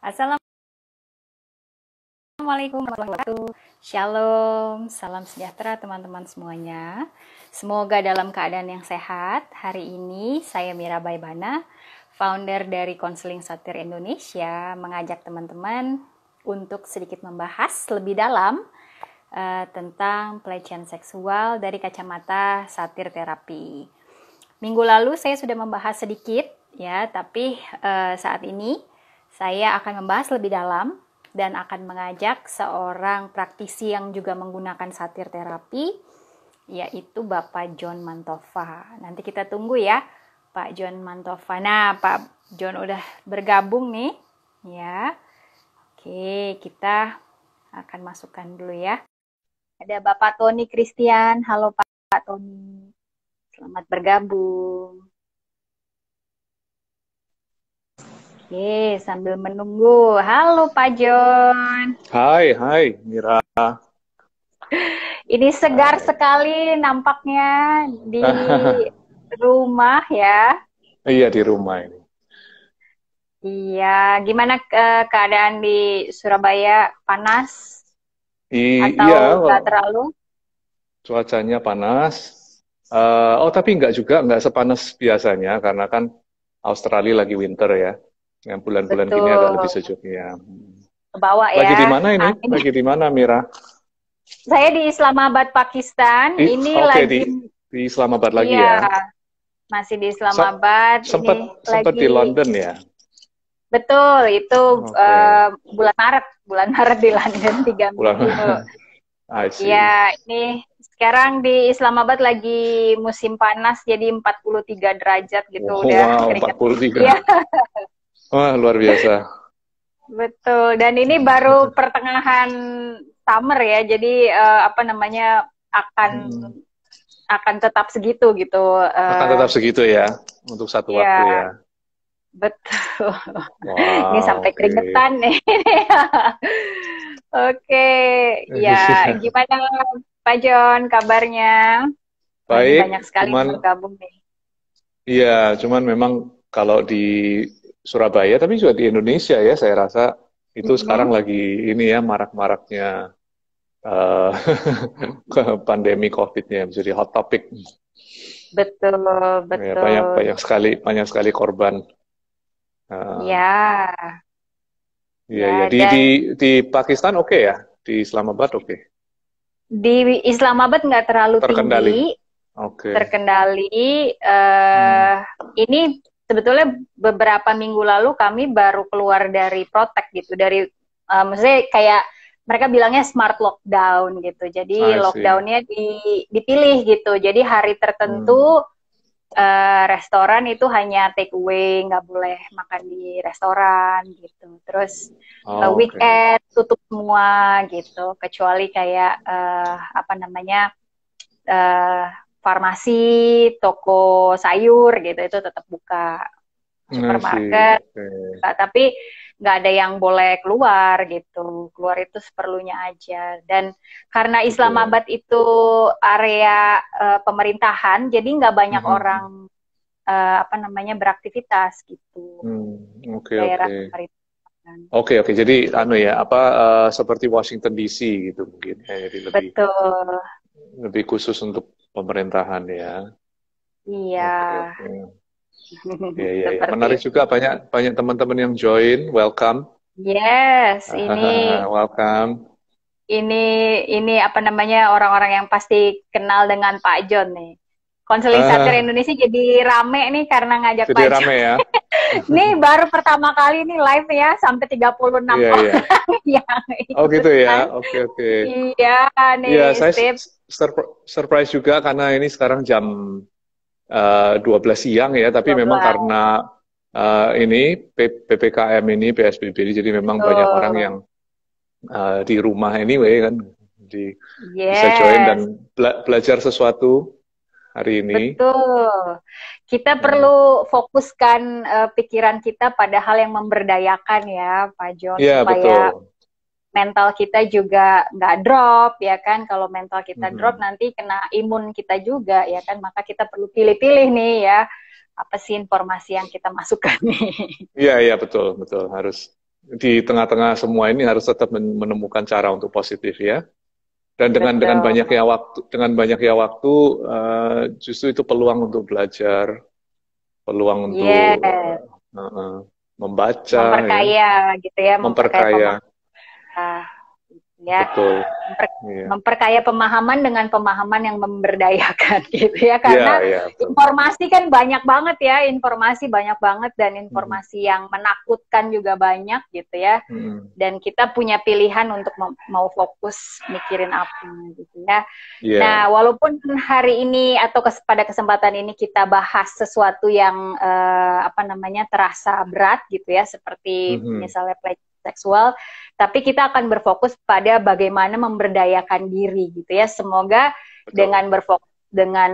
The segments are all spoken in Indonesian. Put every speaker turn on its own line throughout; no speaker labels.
Assalamualaikum warahmatullahi wabarakatuh. Shalom, salam sejahtera teman-teman semuanya. Semoga dalam keadaan yang sehat. Hari ini saya Mira Baibana, founder dari Konseling Satir Indonesia, mengajak teman-teman untuk sedikit membahas lebih dalam tentang pelecehan seksual dari kacamata satir terapi. Minggu lalu saya sudah membahas sedikit ya, tapi saat ini saya akan membahas lebih dalam dan akan mengajak seorang praktisi yang juga menggunakan satir terapi, yaitu Bapak John Mantova. Nanti kita tunggu ya Pak John Mantova. Nah, Pak John udah bergabung nih ya. Oke, kita akan masukkan dulu ya. Ada Bapak Tony Christian. Halo Pak Tony, selamat bergabung. Oke, sambil menunggu. Halo Pak John.
Hai Mira.
Ini segar sekali nampaknya di rumah ya.
Iya, di rumah ini.
Iya, gimana keadaan di Surabaya? Panas atau
Iya,
nggak terlalu?
cuacanya panas. Tapi nggak sepanas biasanya karena kan Australia lagi winter ya. Yang bulan-bulan gini agak lebih
Betul,
sejuk ya.
ke bawah
Lagi di
ya.
mana ini? Lagi di mana, Mira?
Saya di Islamabad, Pakistan. Ini
Oke,
lagi,
di Islamabad lagi
iya,
ya.
masih di Islamabad.
Sempat
Ini
sempat
lagi,
di London ya.
betul, itu
Oke.
bulan Maret di London 3 minggu.
I see.
Ya, ini sekarang di Islamabad lagi musim panas, jadi 43 derajat gitu, udah
Wow,
keringet.
43.
Iya,
Wah, luar biasa.
betul. Dan ini baru pertengahan summer ya, jadi akan tetap segitu gitu.
Akan tetap segitu ya untuk satu waktu
Ya,
ya.
betul. Ini
Wow,
sampai
oke.
keringetan nih. Oke, ya
Iya.
gimana Pak John kabarnya? Wah, ini banyak
Baik,
sekali yang bergabung nih.
cuman memang kalau di Surabaya, tapi juga di Indonesia ya, saya rasa itu sekarang
Mhm.
lagi ini ya, marak-maraknya eh, pandemi COVID-nya, jadi hot topic.
Betul,
Ya, banyak
betul.
banyak sekali korban. Eh,
Ya,
Iya, ya,
ya.
di
Dan
di Pakistan oke ya, di Islamabad oke,
di Islamabad nggak terlalu
terkendali.
tinggi,
Oke.
terkendali.
Hmm.
Ini sebetulnya beberapa minggu lalu kami baru keluar dari Protect gitu, maksudnya kayak mereka bilangnya smart lockdown gitu. Jadi
I see.
lockdownnya dipilih gitu. Jadi hari
Hmm.
tertentu restoran itu hanya take away, nggak boleh makan di restoran gitu. Terus
Oh, oke.
weekend tutup semua gitu, kecuali kayak uh, farmasi, toko sayur gitu itu tetap buka,
I see.
supermarket,
Oke.
tapi nggak ada yang boleh keluar gitu. Keluar itu seperlunya aja. Dan karena
Betul.
Islamabad itu area pemerintahan, jadi nggak banyak orang
Mhm.
beraktivitas gitu.
Oke,
Daerah
oke.
pemerintahan.
Oke. Jadi anu ya, seperti Washington DC gitu mungkin ya, jadi lebih
Betul.
lebih khusus untuk pemerintahan ya.
Iya.
Oke. Iya.
Seperti
Menarik
itu.
juga banyak banyak teman-teman yang join. Welcome.
Yes,
Welcome.
ini orang-orang yang pasti kenal dengan Pak John nih. Konseling Satir
Ah,
Indonesia jadi rame nih karena ngajak
jadi
Pak John.
rame ya.
Ini baru pertama kali nih live ya, sampai 36
Iya, iya.
orang yang
Oh gitu ya.
ikutan.
Oke.
Iya nih,
Iya, saya
sip.
surprise juga karena ini sekarang jam 12 siang ya, tapi memang
12.
karena ini PPKM ini, PSBB ini, jadi memang banyak orang yang
Betul.
di rumah anyway kan, di, bisa join dan
Yes,
belajar sesuatu hari ini.
betul. Kita
Hmm.
perlu fokuskan pikiran kita pada hal yang memberdayakan ya, Pak John,
Iya,
supaya
betul.
mental kita juga nggak drop ya kan. Kalau mental kita drop
Mhm.
nanti kena imun kita juga ya kan. Maka kita perlu pilih-pilih nih ya, apa sih informasi yang kita masukkan nih.
Iya, betul, harus di tengah-tengah semua ini harus tetap menemukan cara untuk positif ya. Dan dengan
Betul.
banyaknya waktu, justru itu peluang untuk belajar, peluang untuk
Yes.
membaca ya,
Memperkaya gitu ya, memperkaya
memperkaya.
pemahaman ya.
Betul. Iya.
Memperkaya pemahaman dengan pemahaman yang memberdayakan gitu ya,
Iya,
karena
iya, betul.
informasi kan banyak banget ya, informasi banyak banget dan informasi yang menakutkan juga banyak gitu ya, dan kita punya pilihan untuk mau fokus mikirin apa gitu ya.
Yeah.
Nah, walaupun hari ini atau pada kesempatan ini kita bahas sesuatu yang terasa berat gitu ya, seperti misalnya pelecehan seksual, tapi kita akan berfokus pada bagaimana memberdayakan diri gitu ya. Semoga dengan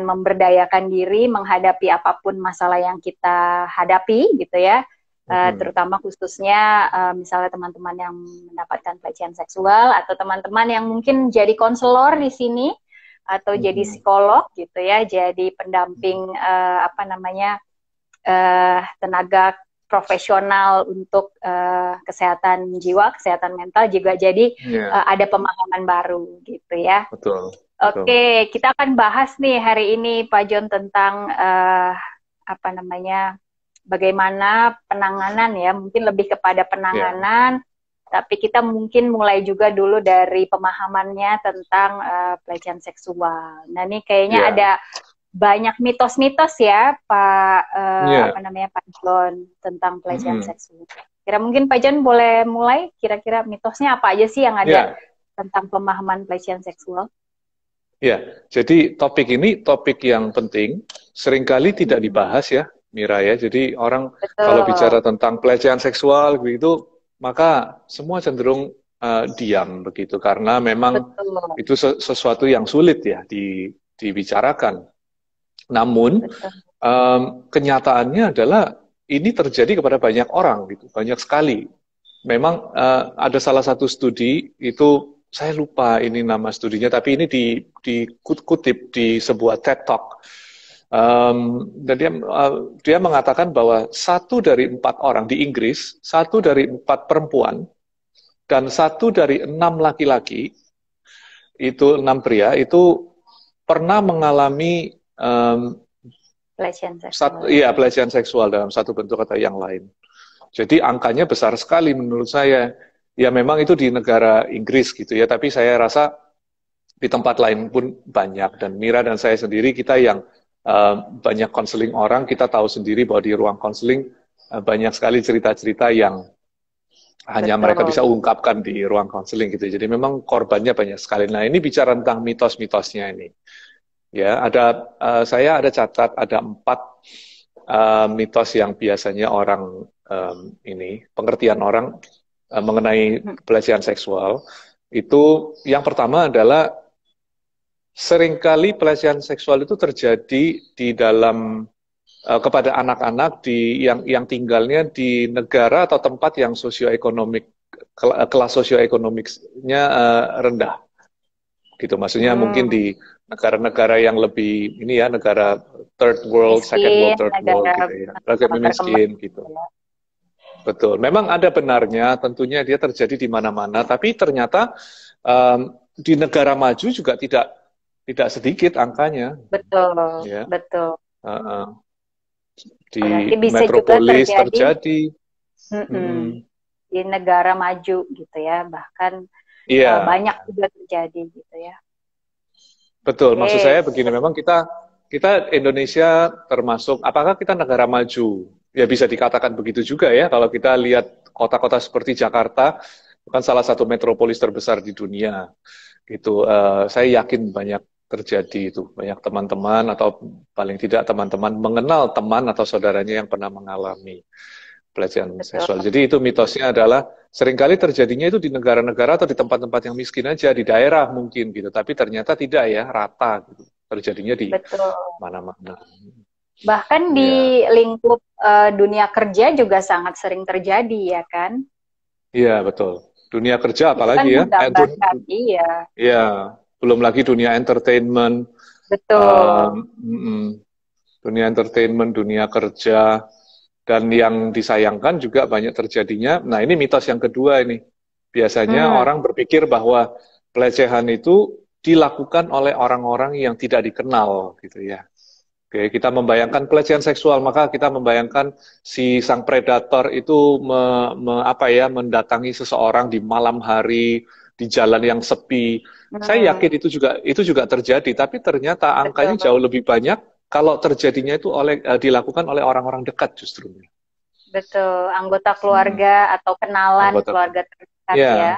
memberdayakan diri menghadapi apapun masalah yang kita hadapi gitu ya, terutama khususnya misalnya teman-teman yang mendapatkan pelecehan seksual atau teman-teman yang mungkin jadi konselor di sini atau jadi psikolog gitu ya, jadi pendamping tenaga profesional untuk kesehatan jiwa, kesehatan mental juga, jadi ada pemahaman baru gitu ya.
Betul.
Oke, kita akan bahas nih hari ini Pak John tentang bagaimana penanganan ya, mungkin lebih kepada penanganan, tapi kita mungkin mulai juga dulu dari pemahamannya tentang pelecehan seksual. Nah, ini kayaknya ada banyak mitos-mitos ya Pak Pak John tentang pelecehan seksual. Kira mungkin Pak John boleh mulai, kira-kira mitosnya apa aja sih yang ada tentang pemahaman pelecehan seksual?
Ya, jadi topik ini topik yang penting, seringkali tidak dibahas ya Mira ya. Jadi orang kalau bicara tentang pelecehan seksual begitu, maka semua cenderung diam begitu, karena memang itu sesuatu yang sulit ya dibicarakan. Namun kenyataannya adalah ini terjadi kepada banyak orang gitu, banyak sekali. Memang ada salah satu studi, itu saya lupa ini nama studinya, tapi ini dikutip di sebuah TED Talk. Dan dia mengatakan bahwa 1 dari 4 orang di Inggris, 1 dari 4 perempuan, dan 1 dari 6 laki-laki, itu 6 pria, itu pernah mengalami pelecehan seksual dalam satu bentuk atau yang lain. Jadi angkanya besar sekali menurut saya. Ya memang itu di negara Inggris gitu ya, tapi saya rasa di tempat lain pun banyak. Dan Mira dan saya sendiri, kita yang banyak konseling orang, kita tahu sendiri bahwa di ruang konseling banyak sekali cerita-cerita yang hanya mereka bisa ungkapkan di ruang konseling gitu. Jadi memang korbannya banyak sekali. Nah, ini bicara tentang mitos-mitosnya ini. Ya, saya ada catat ada 4 mitos yang biasanya orang pengertian orang mengenai pelecehan seksual. Itu yang pertama adalah seringkali pelecehan seksual itu terjadi di dalam kepada anak-anak yang tinggalnya di negara atau tempat yang sosioekonomik, kelas sosioekonomiknya rendah. Gitu, maksudnya mungkin di negara-negara yang lebih ini ya, negara third world, second world, third world gitu ya, negara miskin gitu. Betul, memang ada benarnya, tentunya dia terjadi di mana-mana, tapi ternyata di negara maju juga tidak sedikit angkanya.
Betul,
ya.
Betul.
Di metropolis terjadi.
Di negara maju gitu ya, bahkan banyak juga terjadi gitu ya.
Betul, maksud saya begini, memang kita Indonesia termasuk, apakah kita negara maju? Ya bisa dikatakan begitu juga ya, kalau kita lihat kota-kota seperti Jakarta, bukan salah satu metropolis terbesar di dunia. Gitu, saya yakin banyak terjadi itu, banyak teman-teman atau paling tidak teman-teman mengenal teman atau saudaranya yang pernah mengalami pelecehan seksual. Jadi itu mitosnya adalah seringkali terjadinya itu di negara-negara atau di tempat-tempat yang miskin aja, di daerah mungkin gitu, tapi ternyata tidak ya, rata gitu. Terjadinya di mana-mana.
Bahkan di lingkup dunia kerja juga sangat sering terjadi ya kan?
Iya, betul. Dunia kerja apalagi ya. Iya, belum lagi dunia Dan yang disayangkan juga banyak terjadinya. Nah, ini mitos yang kedua ini. Biasanya orang berpikir bahwa pelecehan itu dilakukan oleh orang-orang yang tidak dikenal gitu ya. Oke, kita membayangkan pelecehan seksual, maka kita membayangkan si sang predator itu mendatangi seseorang di malam hari di jalan yang sepi. Saya yakin itu juga terjadi, tapi ternyata angkanya
Betul.
jauh lebih banyak kalau terjadinya itu dilakukan oleh orang-orang dekat justru.
Betul, anggota keluarga atau kenalan
Anggota,
keluarga terdekat ya.
ya,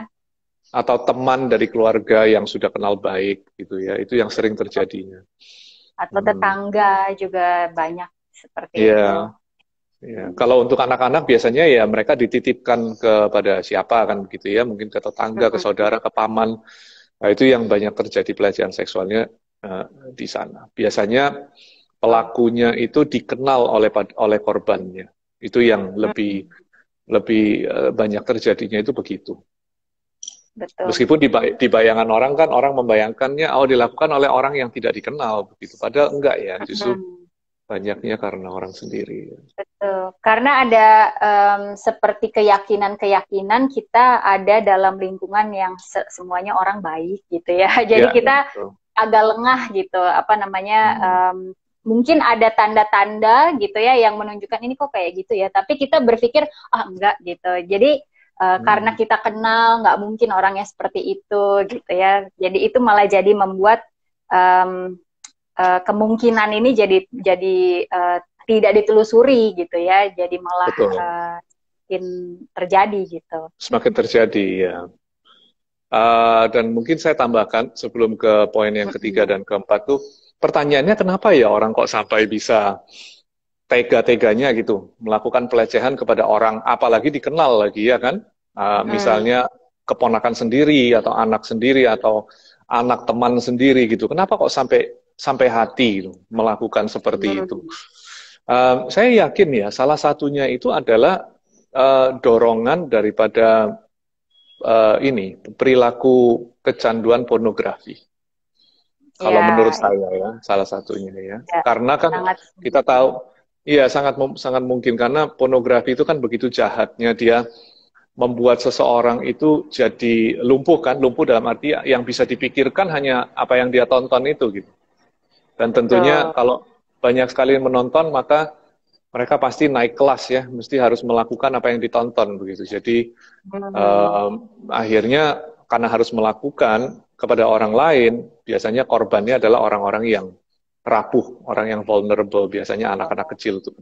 atau teman dari keluarga yang sudah kenal baik gitu ya, itu yang sering terjadinya.
Atau tetangga juga banyak seperti itu.
Iya. Ya, kalau untuk anak-anak biasanya ya mereka dititipkan kepada siapa kan gitu ya, mungkin ke tetangga, ke saudara, ke paman. Nah, itu yang banyak terjadi pelecehan seksualnya di sana. Biasanya pelakunya itu dikenal oleh korbannya. Itu yang lebih banyak terjadinya itu begitu.
Betul.
Meskipun di bayangan orang kan orang membayangkannya dilakukan oleh orang yang tidak dikenal begitu. Padahal enggak ya, justru banyaknya karena orang sendiri.
Betul. Karena ada seperti keyakinan-keyakinan kita ada dalam lingkungan yang semuanya orang baik gitu ya. Jadi kita agak lengah gitu, mungkin ada tanda-tanda gitu ya yang menunjukkan ini kok kayak gitu ya. Tapi kita berpikir enggak gitu. Jadi karena kita kenal nggak mungkin orangnya seperti itu gitu ya. Jadi itu malah jadi membuat kemungkinan ini jadi tidak ditelusuri gitu ya, jadi malah semakin terjadi gitu.
Semakin terjadi ya. Dan mungkin saya tambahkan sebelum ke poin yang ketiga dan keempat tuh, pertanyaannya kenapa ya orang kok sampai bisa tega-teganya gitu melakukan pelecehan kepada orang, apalagi dikenal lagi ya kan, misalnya keponakan sendiri atau anak teman sendiri gitu. Kenapa kok sampai hati gitu, melakukan seperti itu? Saya yakin ya salah satunya itu adalah dorongan daripada perilaku kecanduan pornografi. Kalau menurut saya ya salah satunya ya. Karena kan kita tahu, iya sangat mungkin karena pornografi itu kan begitu jahatnya, dia membuat seseorang itu jadi lumpuh dalam arti yang bisa dipikirkan hanya apa yang dia tonton itu gitu. Dan tentunya kalau banyak sekali menonton maka mereka pasti naik kelas ya, mesti harus melakukan apa yang ditonton begitu. Jadi akhirnya karena harus melakukan kepada orang lain, biasanya korbannya adalah orang-orang yang rapuh, orang yang vulnerable, biasanya anak-anak kecil tuh.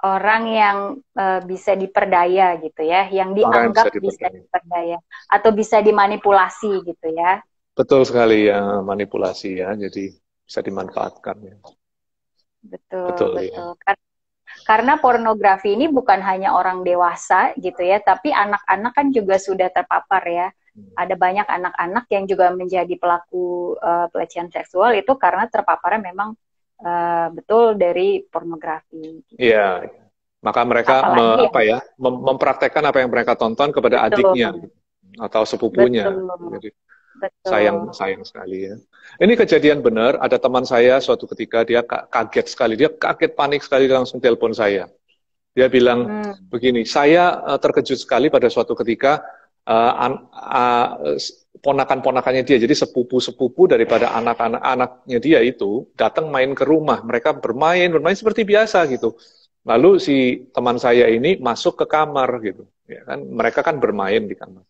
Orang yang bisa diperdaya gitu ya, yang dianggap bisa diperdaya atau bisa dimanipulasi gitu ya.
Betul sekali ya, manipulasi ya, jadi bisa dimanfaatkan ya.
Betul. Ya. Karena pornografi ini bukan hanya orang dewasa gitu ya, tapi anak-anak kan juga sudah terpapar ya. Ada banyak anak-anak yang juga menjadi pelaku pelecehan seksual itu karena terpaparnya memang betul dari pornografi.
Iya, gitu. Maka mereka mempraktekkan apa yang mereka tonton kepada adiknya gitu, atau sepupunya. Jadi, sayang sekali ya. Ini kejadian benar, ada teman saya suatu ketika dia kaget panik sekali, langsung telepon saya. Dia bilang begini, saya terkejut sekali pada suatu ketika ponakan-ponakannya dia, jadi sepupu-sepupu daripada anak-anaknya dia itu datang main ke rumah, mereka bermain seperti biasa gitu. Lalu si teman saya ini masuk ke kamar gitu, ya kan? Mereka kan bermain di kamar.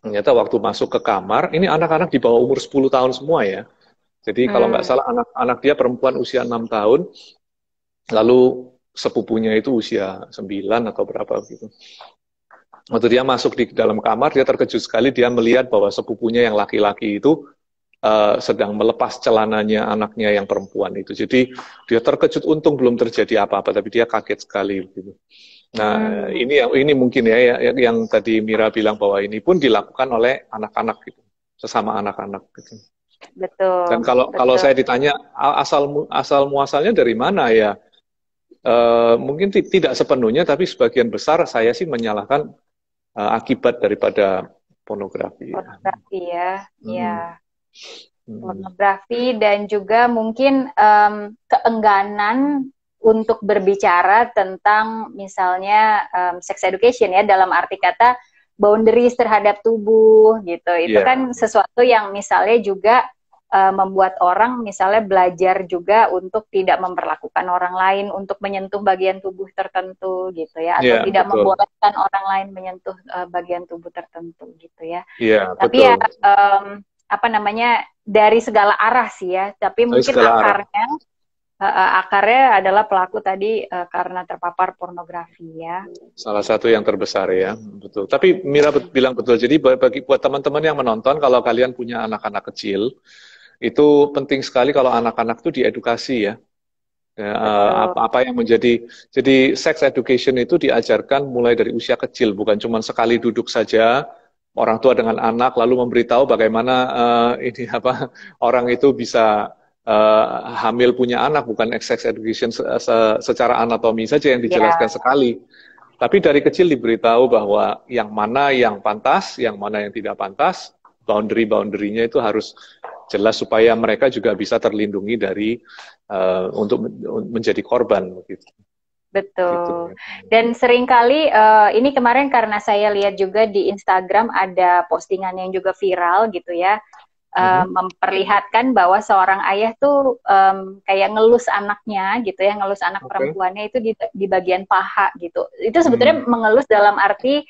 Ternyata waktu masuk ke kamar, ini anak-anak di bawah umur 10 tahun semua ya. Jadi kalau nggak salah anak dia perempuan usia 6 tahun, lalu sepupunya itu usia 9 atau berapa gitu. Waktu dia masuk di dalam kamar, dia terkejut sekali, dia melihat bahwa sepupunya yang laki-laki itu sedang melepas celananya anaknya yang perempuan itu. Jadi dia terkejut, untung belum terjadi apa-apa, tapi dia kaget sekali gitu. Nah, ini mungkin ya yang tadi Mira bilang bahwa ini pun dilakukan oleh anak-anak gitu, sesama anak-anak gitu.
Betul.
Dan kalau saya ditanya asal muasalnya dari mana ya, mungkin tidak sepenuhnya, tapi sebagian besar saya sih menyalahkan akibat daripada pornografi.
Pornografi ya. Pornografi dan juga mungkin keengganan untuk berbicara tentang misalnya sex education ya, dalam arti kata boundaries terhadap tubuh gitu. Itu kan sesuatu yang misalnya juga membuat orang misalnya belajar juga untuk tidak memperlakukan orang lain untuk menyentuh bagian tubuh tertentu gitu ya, atau tidak membolehkan orang lain menyentuh bagian tubuh tertentu gitu ya. Tapi ya apa namanya, dari segala arah sih ya, tapi mungkin akarnya adalah pelaku tadi karena terpapar pornografi ya.
Salah satu yang terbesar ya, betul. Tapi Mira bilang betul. Jadi buat teman-teman yang menonton, kalau kalian punya anak-anak kecil, itu penting sekali kalau anak-anak itu diedukasi ya. Apa yang jadi sex education itu diajarkan mulai dari usia kecil, bukan cuma sekali duduk saja orang tua dengan anak lalu memberitahu bagaimana orang itu bisa hamil punya anak, bukan sex education secara anatomi saja yang dijelaskan sekali. Tapi dari kecil diberitahu bahwa yang mana yang pantas, yang mana yang tidak pantas, boundary-nya itu harus jelas supaya mereka juga bisa terlindungi dari untuk menjadi korban begitu.
Betul. Gitu. Dan seringkali ini kemarin karena saya lihat juga di Instagram ada postingan yang juga viral gitu ya, memperlihatkan bahwa seorang ayah tuh kayak ngelus anaknya gitu ya, ngelus anak perempuannya itu di bagian paha gitu. Itu sebetulnya mengelus dalam arti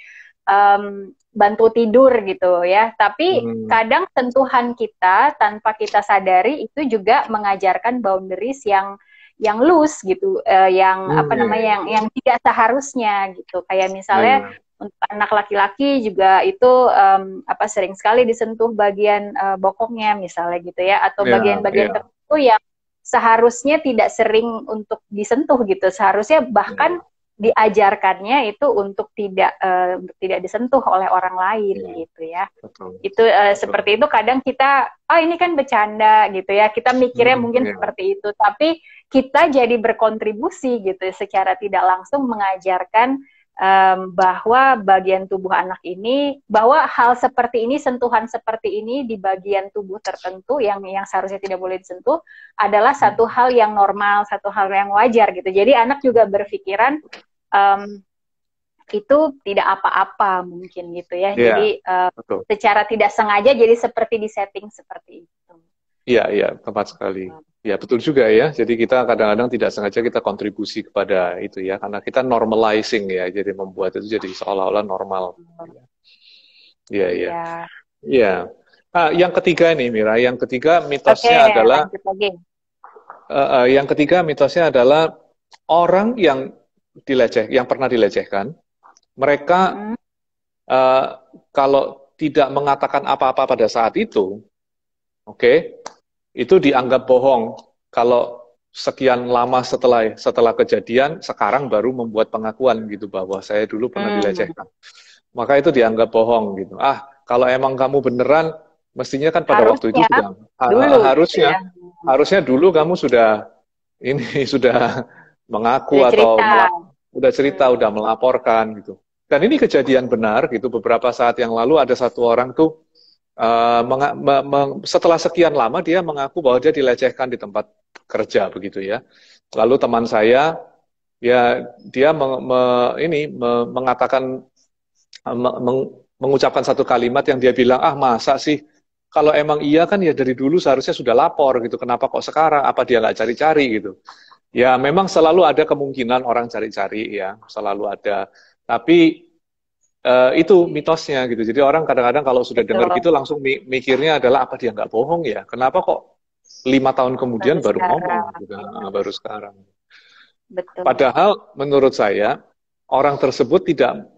bantu tidur gitu ya, tapi kadang sentuhan kita tanpa kita sadari itu juga mengajarkan boundaries yang loose gitu, yang apa namanya, yang tidak seharusnya gitu. Kayak misalnya untuk anak laki-laki juga itu sering sekali disentuh bagian bokongnya misalnya gitu ya, atau bagian-bagian tertentu yang seharusnya tidak sering untuk disentuh gitu. Seharusnya bahkan diajarkannya itu untuk tidak disentuh oleh orang lain gitu ya. Itu seperti itu kadang kita ini kan bercanda gitu ya, kita mikirnya mungkin seperti itu, tapi kita jadi berkontribusi gitu secara tidak langsung mengajarkan bahwa bagian tubuh anak ini, bahwa hal seperti ini, sentuhan seperti ini di bagian tubuh tertentu yang seharusnya tidak boleh disentuh adalah satu hal yang normal, satu hal yang wajar gitu. Jadi anak juga berpikiran itu tidak apa-apa mungkin gitu ya. Jadi secara tidak sengaja jadi seperti disetting seperti itu.
Iya, tepat sekali. Ya, betul juga ya. Jadi kita kadang-kadang tidak sengaja kita kontribusi kepada itu ya, karena kita normalizing ya, jadi membuat itu jadi seolah-olah normal. Iya. Nah, yang ketiga ini Mira, yang ketiga mitosnya adalah orang yang pernah dilecehkan, mereka kalau tidak mengatakan apa-apa pada saat itu, itu dianggap bohong. Kalau sekian lama setelah kejadian, sekarang baru membuat pengakuan gitu bahwa saya dulu pernah dilecehkan, maka itu dianggap bohong gitu. Kalau emang kamu beneran, mestinya kan pada waktu itu sudah harusnya dulu kamu sudah mengaku atau udah cerita, udah melaporkan gitu. Dan ini kejadian benar gitu. Beberapa saat yang lalu ada satu orang tuh setelah sekian lama dia mengaku bahwa dia dilecehkan di tempat kerja begitu ya. Lalu teman saya ya dia mengucapkan satu kalimat yang dia bilang, masa sih kalau emang iya kan ya dari dulu seharusnya sudah lapor gitu, kenapa kok sekarang, apa dia nggak cari-cari gitu. Ya memang selalu ada kemungkinan orang cari-cari ya, selalu ada. Tapi itu mitosnya gitu. Jadi orang kadang-kadang kalau sudah dengar gitu langsung mikirnya adalah apa dia nggak bohong ya? Kenapa kok 5 tahun kemudian baru ngomong? Gitu. Baru sekarang.
Betul.
Padahal menurut saya orang tersebut tidak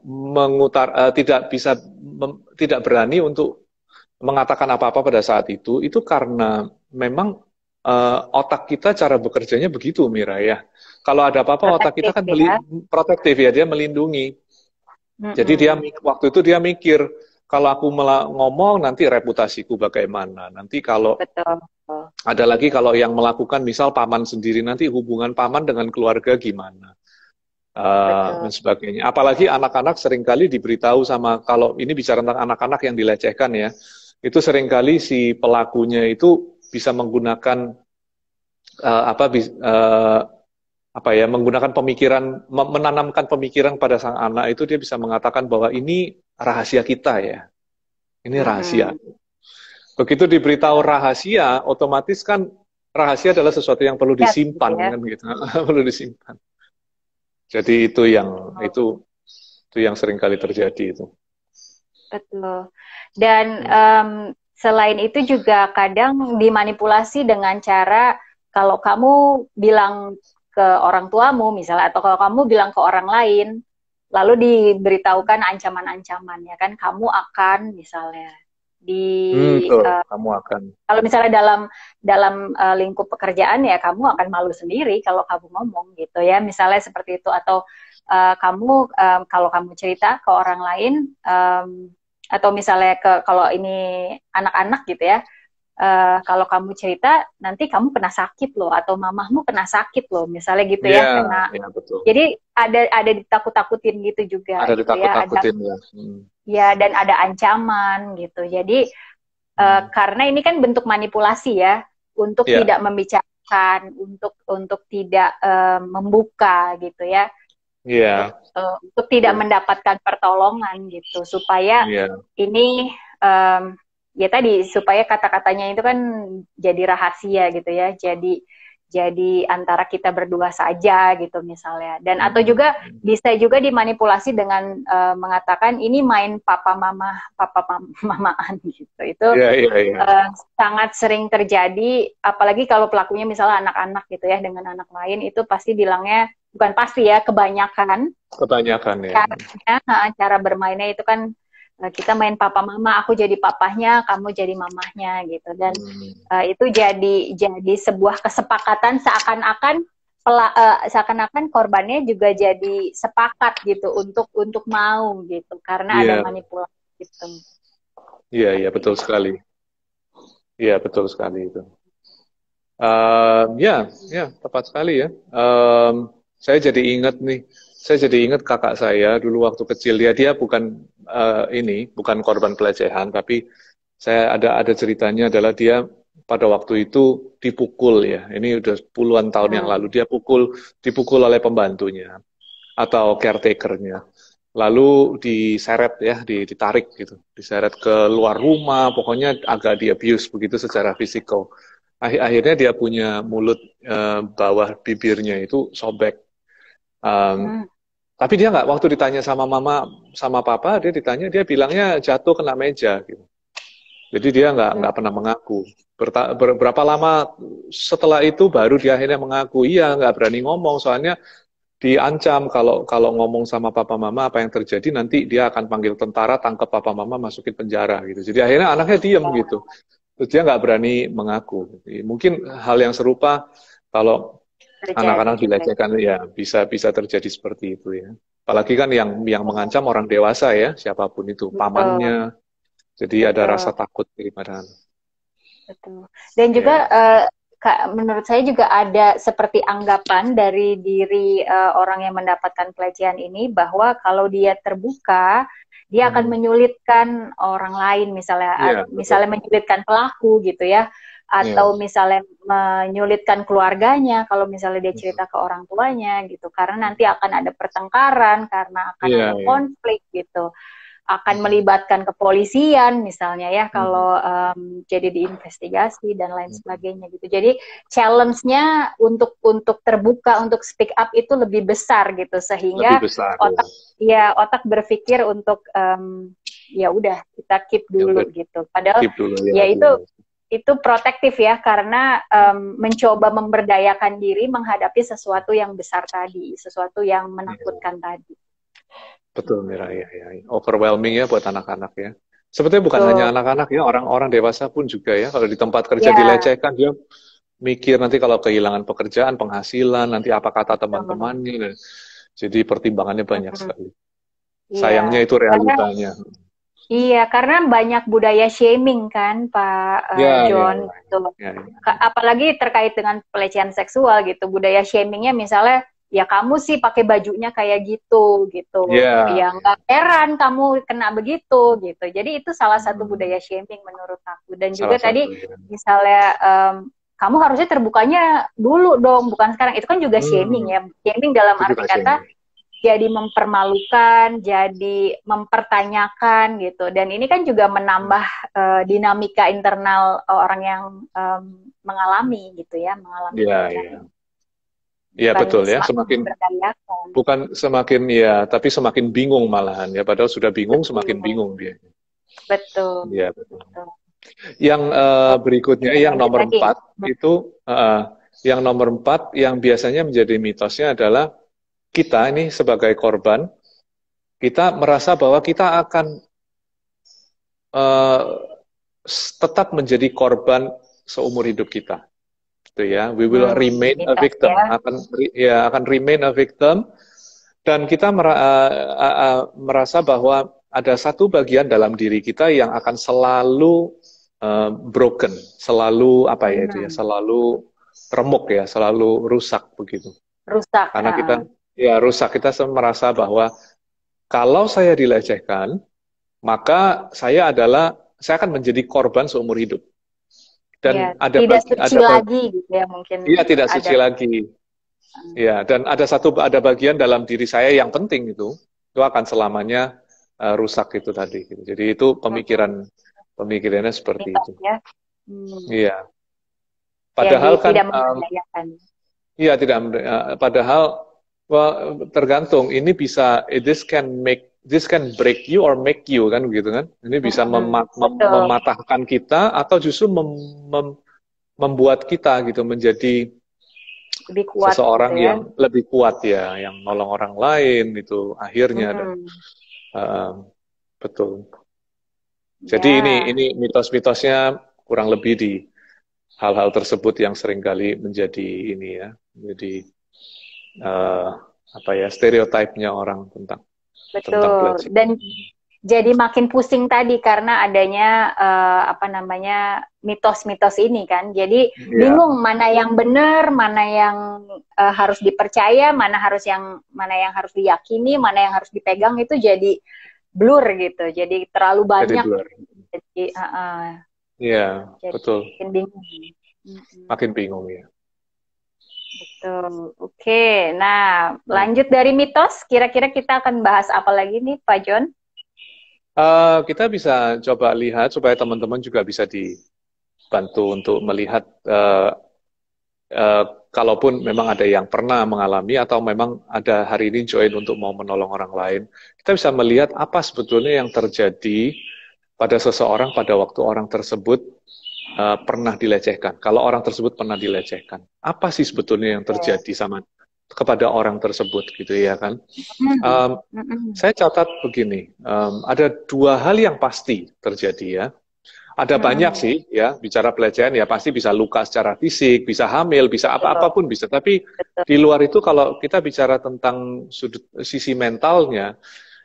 berani untuk mengatakan apa-apa pada saat itu karena memang otak kita cara bekerjanya begitu Mira ya. Kalau ada apa-apa otak kita kan protektif ya, dia melindungi. Jadi waktu itu dia mikir, kalau aku ngomong nanti reputasiku bagaimana, nanti kalau ada lagi kalau yang melakukan misal paman sendiri, nanti hubungan paman dengan keluarga gimana, dan sebagainya. Apalagi anak-anak seringkali diberitahu kalau ini bicara tentang anak-anak yang dilecehkan ya, itu seringkali si pelakunya itu bisa menggunakan apa ya, menggunakan pemikiran, menanamkan pemikiran pada sang anak itu dia bisa mengatakan bahwa ini rahasia kita ya, ini rahasia.
Mm-mm.
Begitu diberitahu rahasia, otomatis kan rahasia adalah sesuatu yang perlu
Ya, gitu
disimpan
ya.
kan gitu, perlu disimpan. Jadi itu yang sering kali terjadi itu.
Betul. Dan
Hmm.
selain itu juga kadang dimanipulasi dengan cara kalau kamu bilang ke orang tuamu misalnya, atau kalau kamu bilang ke orang lain, lalu diberitahukan ancaman-ancaman ya kan, kamu akan misalnya di
Betul. Kamu akan.
kalau misalnya dalam dalam lingkup pekerjaan ya kamu akan malu sendiri kalau kamu ngomong gitu ya, misalnya seperti itu. Atau kamu kalau kamu cerita ke orang lain, atau misalnya kalau ini anak-anak gitu ya, kalau kamu cerita nanti kamu kena sakit loh, atau mamahmu kena sakit loh misalnya gitu ya,
Ya,
kena.
ya betul.
Jadi ada ditakut-takutin gitu juga
Ada
gitu ya, ada
ditakut-takutin ya.
ya, dan ada ancaman gitu. Jadi karena ini kan bentuk manipulasi ya, untuk
Ya,
tidak membicarakan, untuk tidak membuka gitu ya,
ya,
untuk tidak mendapatkan pertolongan gitu, supaya
ya,
ini ya tadi, supaya kata-katanya itu kan jadi rahasia gitu ya, jadi antara kita berdua saja gitu misalnya. Dan atau juga bisa juga dimanipulasi dengan mengatakan ini main mamaan gitu. Itu
ya, ya, ya.
sangat sering terjadi, apalagi kalau pelakunya misalnya anak-anak gitu ya, dengan anak lain itu pasti bilangnya, bukan pasti ya, kebanyakan
Kebanyakan ya.
cara bermainnya itu kan kita main papa mama, aku jadi papahnya, kamu jadi mamahnya gitu. Dan itu jadi sebuah kesepakatan, seakan-akan korbannya juga jadi sepakat gitu untuk mau gitu, karena ada
Iya,
manipulasi gitu.
iya, iya, betul sekali. Iya, betul sekali itu. Ya, ya, tepat sekali ya. Saya jadi ingat nih, saya jadi ingat kakak saya dulu waktu kecil, dia bukan bukan korban pelecehan, tapi saya ada ceritanya adalah dia pada waktu itu dipukul ya. Ini udah puluhan tahun yang lalu, dia dipukul oleh pembantunya atau caretakernya. Lalu diseret ya, ditarik gitu, diseret ke luar rumah, pokoknya agak di abuse begitu secara fisikal. Akhirnya dia punya mulut, bawah bibirnya itu sobek. Um,
Hmm.
tapi dia nggak, waktu ditanya sama mama sama papa, dia bilangnya jatuh kena meja gitu. Jadi dia nggak pernah mengaku. Berapa lama setelah itu baru dia akhirnya mengaku. Iya, nggak berani ngomong soalnya diancam kalau kalau ngomong sama papa mama apa yang terjadi, nanti dia akan panggil tentara, tangkap papa mama, masukin penjara gitu. Jadi akhirnya anaknya diem gitu. Terus dia nggak berani mengaku. Mungkin hal yang serupa kalau
Terjadi
anak-anak
juga.
dilecehkan ya bisa bisa terjadi seperti itu ya. Apalagi kan yang mengancam orang dewasa ya, siapapun itu,
Betul,
pamannya. Jadi ada rasa
betul,
takut daripada
betul. Dan juga
ya.
menurut saya juga ada seperti anggapan dari diri orang yang mendapatkan pelecehan ini, bahwa kalau dia terbuka, dia akan menyulitkan orang lain,
Iya, betul.
misalnya menyulitkan pelaku gitu ya,
Iya.
atau misalnya menyulitkan keluarganya kalau misalnya dia cerita ke orang tuanya gitu, karena nanti akan ada pertengkaran, karena akan
Iya,
ada
iya.
konflik gitu, akan melibatkan kepolisian misalnya ya, kalau jadi diinvestigasi dan lain sebagainya gitu. Jadi challenge-nya untuk terbuka, untuk speak up itu lebih besar gitu,
Lebih
sehingga
besar
otak berpikir untuk ya udah kita keep
ya
dulu
udah,
gitu. Padahal
keep dulu ya
ya
dia.
itu protektif ya, karena mencoba memberdayakan diri menghadapi sesuatu yang besar tadi, sesuatu yang
Iya.
menakutkan tadi.
Betul, Mira, ya, ya. Overwhelming ya buat anak-anak ya. Sebetulnya bukan hanya
Betul.
anak-anak ya, orang-orang dewasa pun juga ya. Kalau di tempat kerja
Ya,
dilecehkan, dia mikir nanti kalau kehilangan pekerjaan, penghasilan, nanti apa kata
betul.
teman-temannya. Jadi pertimbangannya banyak
Mm-mm.
sekali.
Iya,
Sayangnya itu
karena
realitanya.
banyak budaya shaming kan, Pak
Ya, ya,
John.
ya.
Gitu.
Ya, ya.
Apalagi terkait dengan pelecehan seksual gitu, budaya shamingnya misalnya, ya kamu sih pakai bajunya kayak gitu, gitu.
Ya,
Ya nggak heran kamu kena begitu, gitu. Jadi itu salah satu
hmm,
budaya shaming menurut aku. Dan juga
salah
tadi
satu ya.
misalnya kamu harusnya terbukanya dulu dong, bukan sekarang. Itu kan juga shaming ya. Shaming dalam
Itu
arti
juga
kata
shaming.
jadi mempermalukan, jadi mempertanyakan gitu. Dan ini kan juga menambah dinamika internal orang yang mengalami gitu ya, mengalami
Iya,
pelecehan
iya.
ini.
Iya
Bukan
betul ya,
semakin
semakin
memberdayakan.
bukan semakin ya, tapi semakin bingung malahan ya. Padahal sudah bingung, semakin
Betul,
bingung dia.
betul,
Iya betul.
betul.
Yang berikutnya,
Oke,
yang
lanjut
nomor
lagi.
4 itu, yang nomor 4 yang biasanya menjadi mitosnya adalah kita ini sebagai korban, kita merasa bahwa kita akan eh, tetap menjadi korban seumur hidup kita. Gitu ya, we will remain a
Mitos
victim,
ya.
akan remain a victim, dan kita merasa bahwa ada satu bagian dalam diri kita yang akan selalu broken, selalu apa ya itu ya, selalu remuk ya, selalu rusak begitu.
Rusak.
Karena kita ya rusak, kita merasa bahwa kalau saya dilecehkan, maka saya akan menjadi korban seumur hidup.
Ya,
Dan
tidak suci lagi gitu ya, mungkin
iya tidak
ada.
suci lagi. Ya, dan ada bagian dalam diri saya yang penting itu akan selamanya rusak itu tadi. Gitu. Jadi itu pemikirannya seperti
Mitos
itu.
ya.
Iya.
Jadi
Padahal kan,
tidak memberdayakan.
iya tidak. Padahal tergantung. Ini bisa, this can break you or make you kan begitu kan? Ini bisa
Betul.
mematahkan kita atau justru membuat kita gitu menjadi
Lebih kuat
seseorang
gitu ya.
yang lebih kuat ya, yang nolong orang lain itu akhirnya dan betul. Jadi
Ya.
ini mitos-mitosnya kurang lebih di hal-hal tersebut yang seringkali menjadi ini ya, menjadi apa ya, stereotipnya orang tentang
Betul.
pelecehan.
Dan jadi makin pusing tadi karena adanya apa namanya mitos-mitos ini kan. Jadi
Ya,
bingung mana yang benar, mana yang harus dipercaya, mana yang harus diyakini, mana yang harus dipegang, itu jadi blur gitu. Jadi terlalu
jadi
banyak.
blur.
Jadi,
Iya,
jadi
betul.
makin bingung.
Makin bingung ya.
Betul. Oke, nah lanjut dari mitos, kira-kira kita akan bahas apa lagi nih, Pak John?
Kita bisa coba lihat supaya teman-teman juga bisa dibantu untuk melihat kalaupun memang ada yang pernah mengalami atau memang ada hari ini join untuk mau menolong orang lain, kita bisa melihat apa sebetulnya yang terjadi pada seseorang pada waktu orang tersebut pernah dilecehkan. Kalau orang tersebut pernah dilecehkan, apa sih sebetulnya yang terjadi kepada orang tersebut gitu ya kan? Saya catat begini, ada dua hal yang pasti terjadi ya. Ada banyak sih ya, bicara pelecehan ya pasti bisa luka secara fisik, bisa hamil, bisa apapun bisa. Tapi di luar itu kalau kita bicara tentang sisi mentalnya,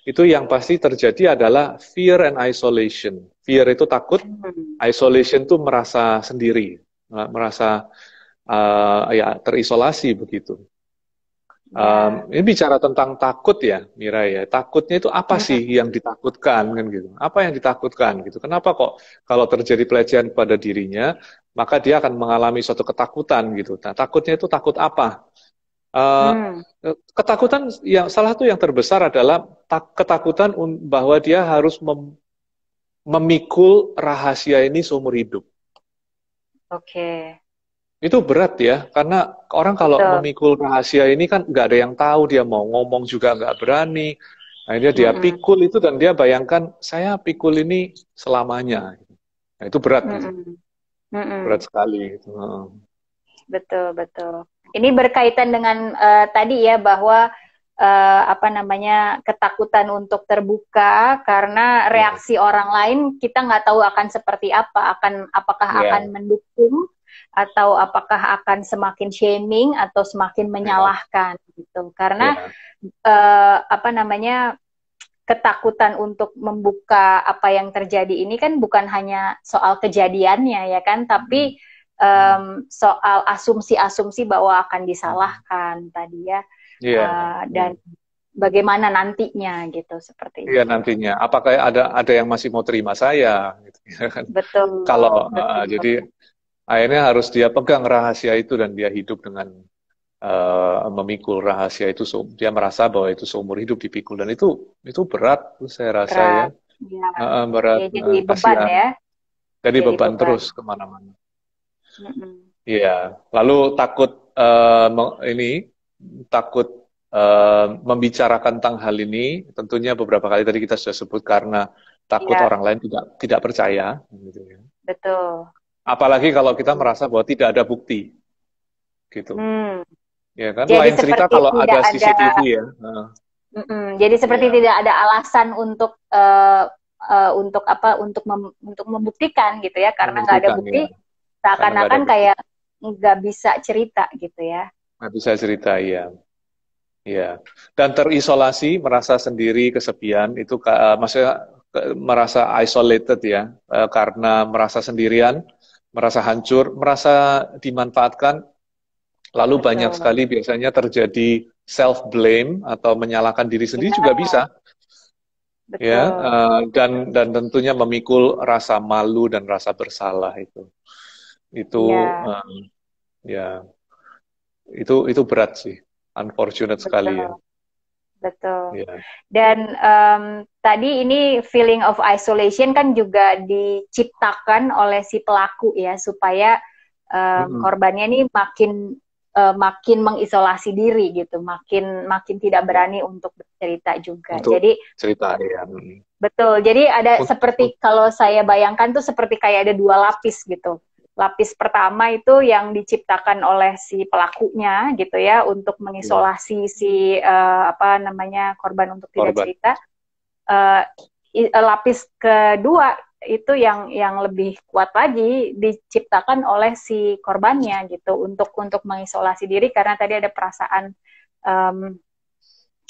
itu yang pasti terjadi adalah fear and isolation. Fear itu takut, isolation itu merasa sendiri, merasa ya terisolasi begitu. Ini bicara tentang takut ya, Mira ya. Takutnya itu apa sih yang ditakutkan kan gitu? Apa yang ditakutkan gitu? Kenapa kok kalau terjadi pelecehan pada dirinya, maka dia akan mengalami suatu ketakutan gitu. Nah, takutnya itu takut apa? Ketakutan yang salah satu yang terbesar adalah ketakutan bahwa dia harus memikul rahasia ini seumur hidup.
Oke.
Itu berat ya, karena orang kalau memikul rahasia ini kan nggak ada yang tahu, dia mau ngomong juga nggak berani. Akhirnya dia pikul itu dan dia bayangkan, saya pikul ini selamanya. Nah, itu berat. Berat sekali.
Betul, betul. Ini berkaitan dengan tadi ya, bahwa apa namanya, ketakutan untuk terbuka karena reaksi orang lain kita nggak tahu akan seperti apa, apakah akan mendukung atau apakah akan semakin shaming atau semakin menyalahkan gitu. Karena apa namanya, ketakutan untuk membuka apa yang terjadi ini kan bukan hanya soal kejadiannya ya kan, tapi soal asumsi-asumsi bahwa akan disalahkan tadi ya. Dan bagaimana nantinya gitu, seperti itu.
Iya nantinya, apakah ada yang masih mau terima saya? Gitu, ya kan?
Betul.
Kalau
Betul.
jadi akhirnya harus dia pegang rahasia itu dan dia hidup dengan memikul rahasia itu. Dia merasa bahwa itu seumur hidup dipikul, dan itu berat tuh saya rasa ya.
Berat. Ya.
Berat,
Ya, jadi beban
kasihan.
ya.
Jadi
Jadi
beban
beban.
terus kemana-mana.
Mm-mm.
Iya, lalu takut takut membicarakan tentang hal ini. Tentunya beberapa kali tadi kita sudah sebut karena takut
Iya,
orang lain tidak percaya, gitu ya.
betul.
Apalagi kalau kita merasa bahwa tidak ada bukti, gitu.
Hmm.
Ya kan?
Jadi
Lain cerita
seperti
kalau
tidak
ada
ada,
CCTV ya.
jadi seperti
Iya,
tidak ada alasan untuk apa? Untuk membuktikan gitu ya, karena nggak ada
membuktikan ya.
bukti,
Karena nggak ada
seakan-akan
bukti.
kayak nggak bisa cerita gitu ya.
Nggak bisa cerita, ya. Iya, dan terisolasi, merasa sendiri, kesepian, itu maksudnya merasa isolated ya, karena merasa sendirian, merasa hancur, merasa dimanfaatkan, lalu banyak
Betul.
sekali biasanya terjadi self blame atau menyalahkan diri sendiri juga
Ya,
bisa, ya,
betul.
dan tentunya memikul rasa malu dan rasa bersalah itu
Iya,
ya itu berat sih, unfortunate sekali ya,
betul. Betul.
ya.
Dan tadi ini feeling of isolation kan juga diciptakan oleh si pelaku ya, supaya
Mm-mm.
korbannya ini makin mengisolasi diri gitu, makin tidak
Ya.
berani untuk bercerita juga.
Untuk
Jadi
cerita ya.
betul. Jadi ada
Untuk,
seperti, kalau saya bayangkan tuh seperti kayak ada dua lapis gitu. Lapis pertama itu yang diciptakan oleh si pelakunya gitu ya, untuk
ya,
mengisolasi si apa namanya, korban untuk tidak
korban.
cerita. Eh, Lapis kedua itu yang lebih kuat lagi, diciptakan oleh si korbannya gitu, untuk mengisolasi diri, karena tadi ada perasaan em,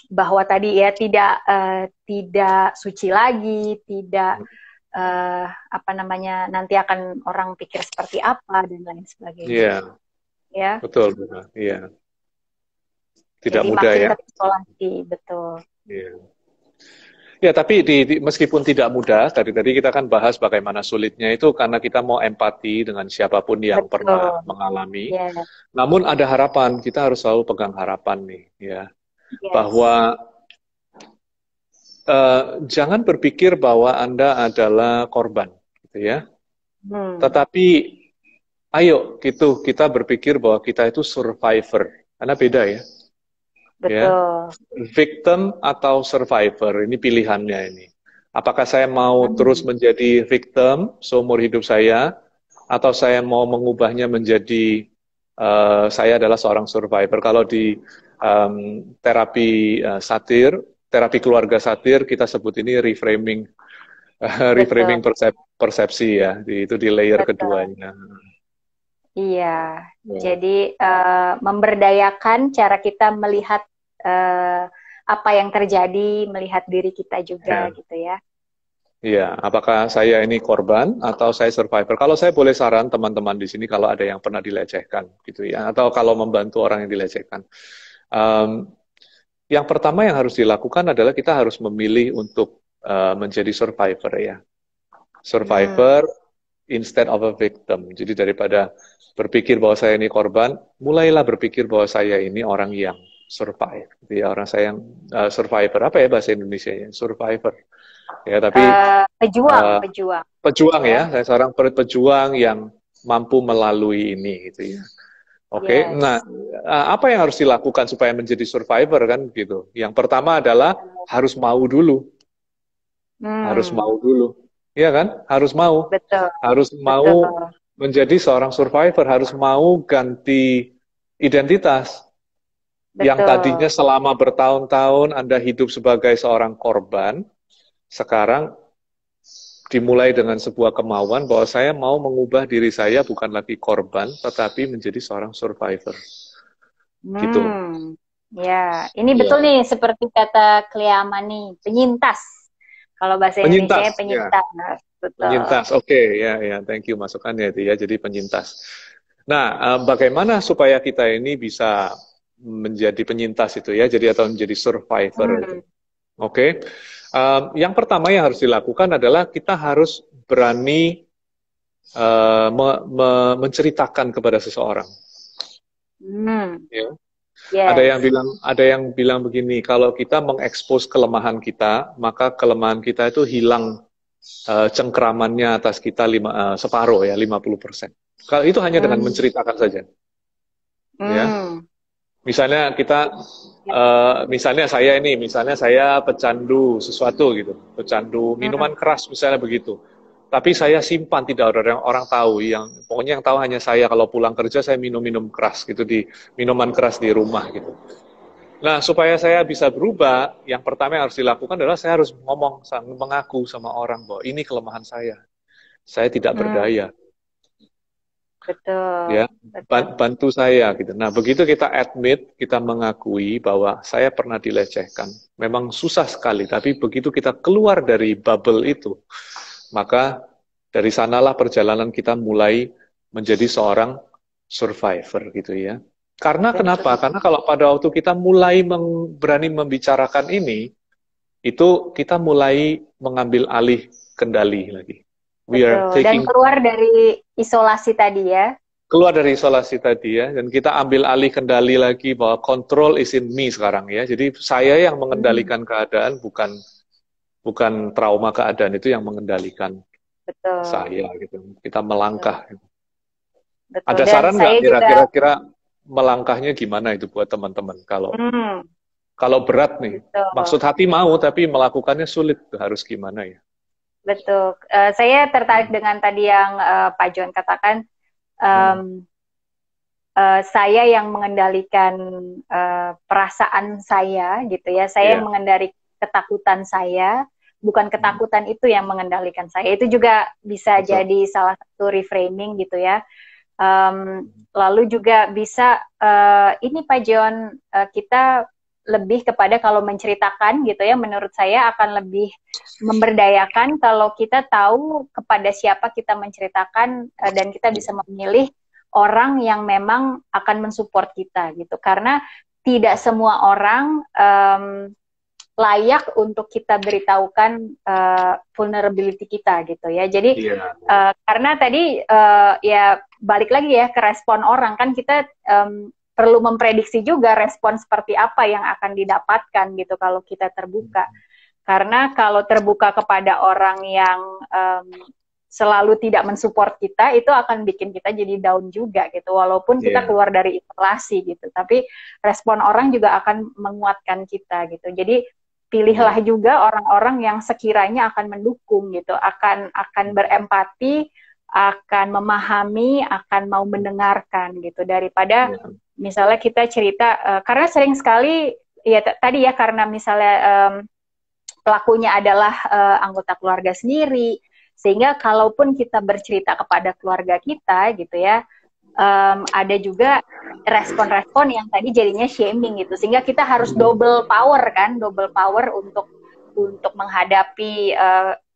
bahwa tadi ya tidak suci lagi, tidak apa namanya, nanti akan orang pikir seperti apa dan lain sebagainya
Iya,
ya.
betul, betul. Iya, tidak
Jadi
mudah
makin
ya.
terisolasi, betul.
Iya. Ya, tapi meskipun tidak mudah, tadi kita kan bahas bagaimana sulitnya itu karena kita mau empati dengan siapapun yang pernah
Betul.
mengalami.
Yes.
Namun ada harapan, kita harus selalu pegang harapan nih, ya.
Yes.
Bahwa jangan berpikir bahwa Anda adalah korban, gitu ya.
Hmm.
Tetapi ayo kita berpikir bahwa kita itu survivor. Karena beda ya. Ya,
Betul.
victim atau survivor, ini pilihannya ini. Apakah saya mau terus
Hmm.
menjadi victim seumur hidup saya, atau saya mau mengubahnya menjadi saya adalah seorang survivor. Kalau di terapi satir, terapi keluarga satir, kita sebut ini reframing,
Betul.
reframing persepsi ya, itu di layer
Betul.
keduanya.
Iya.
Ya.
Jadi memberdayakan cara kita melihat eh, apa yang terjadi, melihat diri kita juga
Ya.
gitu ya.
Iya, apakah saya ini korban atau saya survivor? Kalau saya boleh saran teman-teman di sini, kalau ada yang pernah dilecehkan, gitu ya, atau kalau membantu orang yang dilecehkan, um, yang pertama yang harus dilakukan adalah kita harus memilih untuk menjadi survivor ya,
Hmm.
survivor instead of a victim. Jadi daripada berpikir bahwa saya ini korban, mulailah berpikir bahwa saya ini orang yang survive, gitu ya, orang saya yang survivor. Apa ya bahasa Indonesia-nya? Survivor. Ya, tapi
Pejuang,
uh,
pejuang
pejuang
ya.
ya, saya seorang pejuang yang mampu melalui ini gitu ya. Oke, nah
Yes.
apa yang harus dilakukan supaya menjadi survivor kan gitu? Yang pertama adalah harus mau dulu, harus
Hmm.
mau dulu, ya kan?
Betul.
Harus
Betul.
mau menjadi seorang survivor, harus mau ganti identitas. Yang tadinya
Betul.
selama bertahun-tahun Anda hidup sebagai seorang korban, sekarang dimulai dengan sebuah kemauan bahwa saya mau mengubah diri saya bukan lagi korban, tetapi menjadi seorang survivor. Gitu.
Hmm, ya, ini betul
Ya.
nih, seperti kata Cleamani, penyintas. Kalau bahasa Indonesia
Penyintas, ya.
penyintas, betul.
Penyintas. Oke, ya, ya. Thank you masukannya itu ya. Jadi penyintas. Nah, bagaimana supaya kita ini bisa menjadi penyintas itu ya, jadi atau menjadi survivor itu.
Hmm,
Oke. Yang pertama yang harus dilakukan adalah kita harus berani menceritakan kepada seseorang.
Hmm.
Ya.
Yes.
Ada yang bilang begini, kalau kita mengekspos kelemahan kita, maka kelemahan kita itu hilang cengkramannya atas kita separuh ya, 50%. Kalau itu hanya dengan
Hmm.
menceritakan saja, ya.
Hmm.
Misalnya
Ya.
misalnya saya pecandu sesuatu gitu, pecandu
Hmm.
minuman keras misalnya begitu. Tapi saya simpan, tidak ada orang tahu, pokoknya yang tahu hanya saya. Kalau pulang kerja saya minum keras gitu, di minuman keras di rumah gitu. Nah, supaya saya bisa berubah, yang pertama yang harus dilakukan adalah saya harus mengaku sama orang bahwa ini kelemahan saya. Saya tidak
Hmm.
berdaya,
Betul.
ya.
Betul.
Bantu saya gitu. Nah, begitu kita admit, kita mengakui bahwa saya pernah dilecehkan. Memang susah sekali, tapi begitu kita keluar dari bubble itu, maka dari sanalah perjalanan kita mulai menjadi seorang survivor gitu ya. Karena kenapa?
Betul.
Karena kalau pada waktu kita mulai berani membicarakan ini, itu kita mulai mengambil alih kendali lagi. We are
Betul. Dan
taking
keluar dari isolasi tadi ya.
keluar dari isolasi tadi ya, dan kita ambil alih kendali lagi bahwa control is in me sekarang ya. Jadi saya yang
Hmm.
mengendalikan keadaan, bukan bukan trauma keadaan itu yang mengendalikan
Betul.
saya gitu. Kita
Betul.
melangkah.
Betul.
Ada
Dan
saran nggak
saya
Mira,
juga.
kira-kira melangkahnya gimana itu buat teman-teman? Kalau
Hmm.
kalau berat nih, maksud
Betul.
hati mau tapi melakukannya sulit, harus gimana ya?
Betul. Saya tertarik
Hmm.
dengan tadi yang Pak John katakan.
Hmm.
em, saya yang mengendalikan perasaan saya gitu ya. Saya yang
Iya.
mengendalikan ketakutan saya, bukan
Hmm.
ketakutan itu yang mengendalikan saya. Itu juga bisa
Betul.
jadi salah satu reframing gitu ya. Lalu juga bisa ini Pak John, kita lebih kepada kalau menceritakan gitu ya, menurut saya akan lebih memberdayakan kalau kita tahu kepada siapa kita menceritakan, dan kita bisa memilih orang yang memang akan mensupport kita gitu, karena tidak semua orang layak untuk kita beritahukan vulnerability kita gitu ya. Jadi
Iya.
karena tadi ya balik lagi ya ke respon orang, kan kita perlu memprediksi juga respon seperti apa yang akan didapatkan gitu kalau kita terbuka. Karena kalau terbuka kepada orang yang selalu tidak mensupport kita, itu akan bikin kita jadi down juga gitu, walaupun kita
Iya.
keluar dari isolasi gitu, tapi respon orang juga akan menguatkan kita gitu. Jadi pilihlah
Iya.
juga orang-orang yang sekiranya akan mendukung gitu, akan berempati, akan memahami, akan mau mendengarkan gitu, daripada
Iya.
misalnya kita cerita, karena sering sekali ya tadi ya, karena misalnya pelakunya adalah anggota keluarga sendiri, sehingga kalaupun kita bercerita kepada keluarga kita gitu ya, ada juga respon-respon yang tadi jadinya shaming gitu, sehingga kita harus double power untuk menghadapi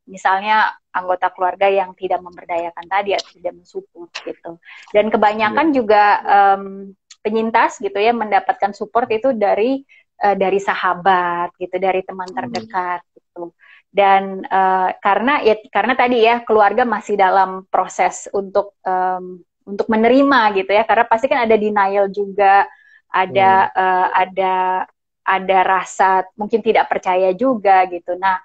misalnya anggota keluarga yang tidak memberdayakan tadi atau tidak mensupport gitu. Dan kebanyakan
Iya.
juga penyintas gitu ya mendapatkan support itu dari sahabat gitu, dari teman terdekat gitu. Dan karena tadi ya keluarga masih dalam proses untuk menerima gitu ya, karena pasti kan ada denial juga, ada ada rasa mungkin tidak percaya juga gitu. Nah,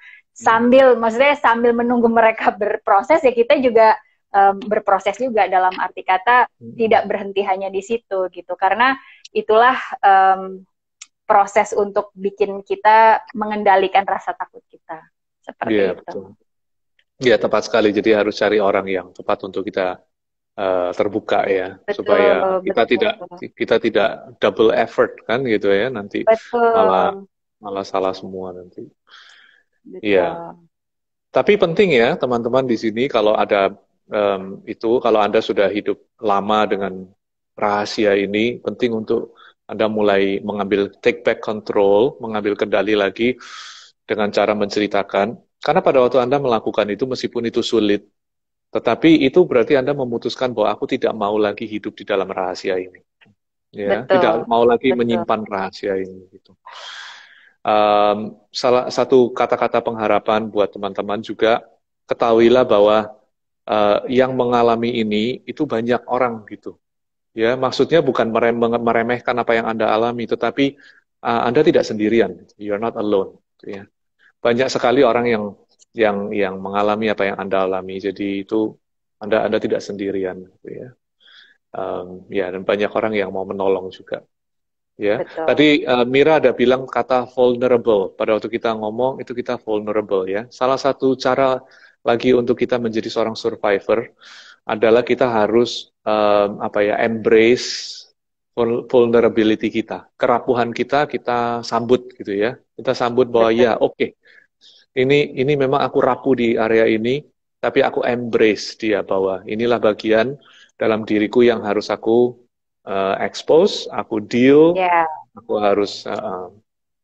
maksudnya sambil menunggu mereka berproses ya, kita juga berproses juga, dalam arti kata tidak berhenti hanya di situ gitu, karena itulah proses untuk bikin kita mengendalikan rasa takut kita
Iya,
seperti itu.
betul. Iya, tepat sekali. Jadi harus cari orang yang tepat untuk kita terbuka ya, supaya
Betul, betul,
kita tidak double effort kan gitu ya, nanti malah
betul,
malah salah semua nanti. Iya.
betul.
Tapi penting ya teman-teman di sini, kalau ada kalau Anda sudah hidup lama dengan rahasia ini, penting untuk Anda mulai mengambil take back control, mengambil kendali lagi dengan cara menceritakan. Karena pada waktu Anda melakukan itu, meskipun itu sulit, tetapi itu berarti Anda memutuskan bahwa aku tidak mau lagi hidup di dalam rahasia ini. Ya,
Betul,
tidak mau lagi
betul.
menyimpan rahasia ini gitu. Salah satu kata-kata pengharapan buat teman-teman juga, ketahuilah bahwa yang mengalami ini itu banyak orang gitu. Ya, maksudnya bukan meremehkan apa yang Anda alami, tetapi Anda tidak sendirian. You're not alone. Gitu ya. Banyak sekali orang yang mengalami apa yang Anda alami. Jadi itu Anda tidak sendirian. Gitu ya. Ya, dan banyak orang yang mau menolong juga. Ya,
Betul.
tadi Mira ada bilang kata vulnerable. Pada waktu kita ngomong itu kita vulnerable ya. Salah satu cara lagi untuk kita menjadi seorang survivor adalah kita harus embrace vulnerability kita, kerapuhan kita sambut gitu ya. Kita sambut bahwa
Betul.
ya oke, ini memang aku rapuh di area ini, tapi aku embrace dia bahwa inilah bagian dalam diriku yang harus aku expose, aku deal,
Ya,
aku harus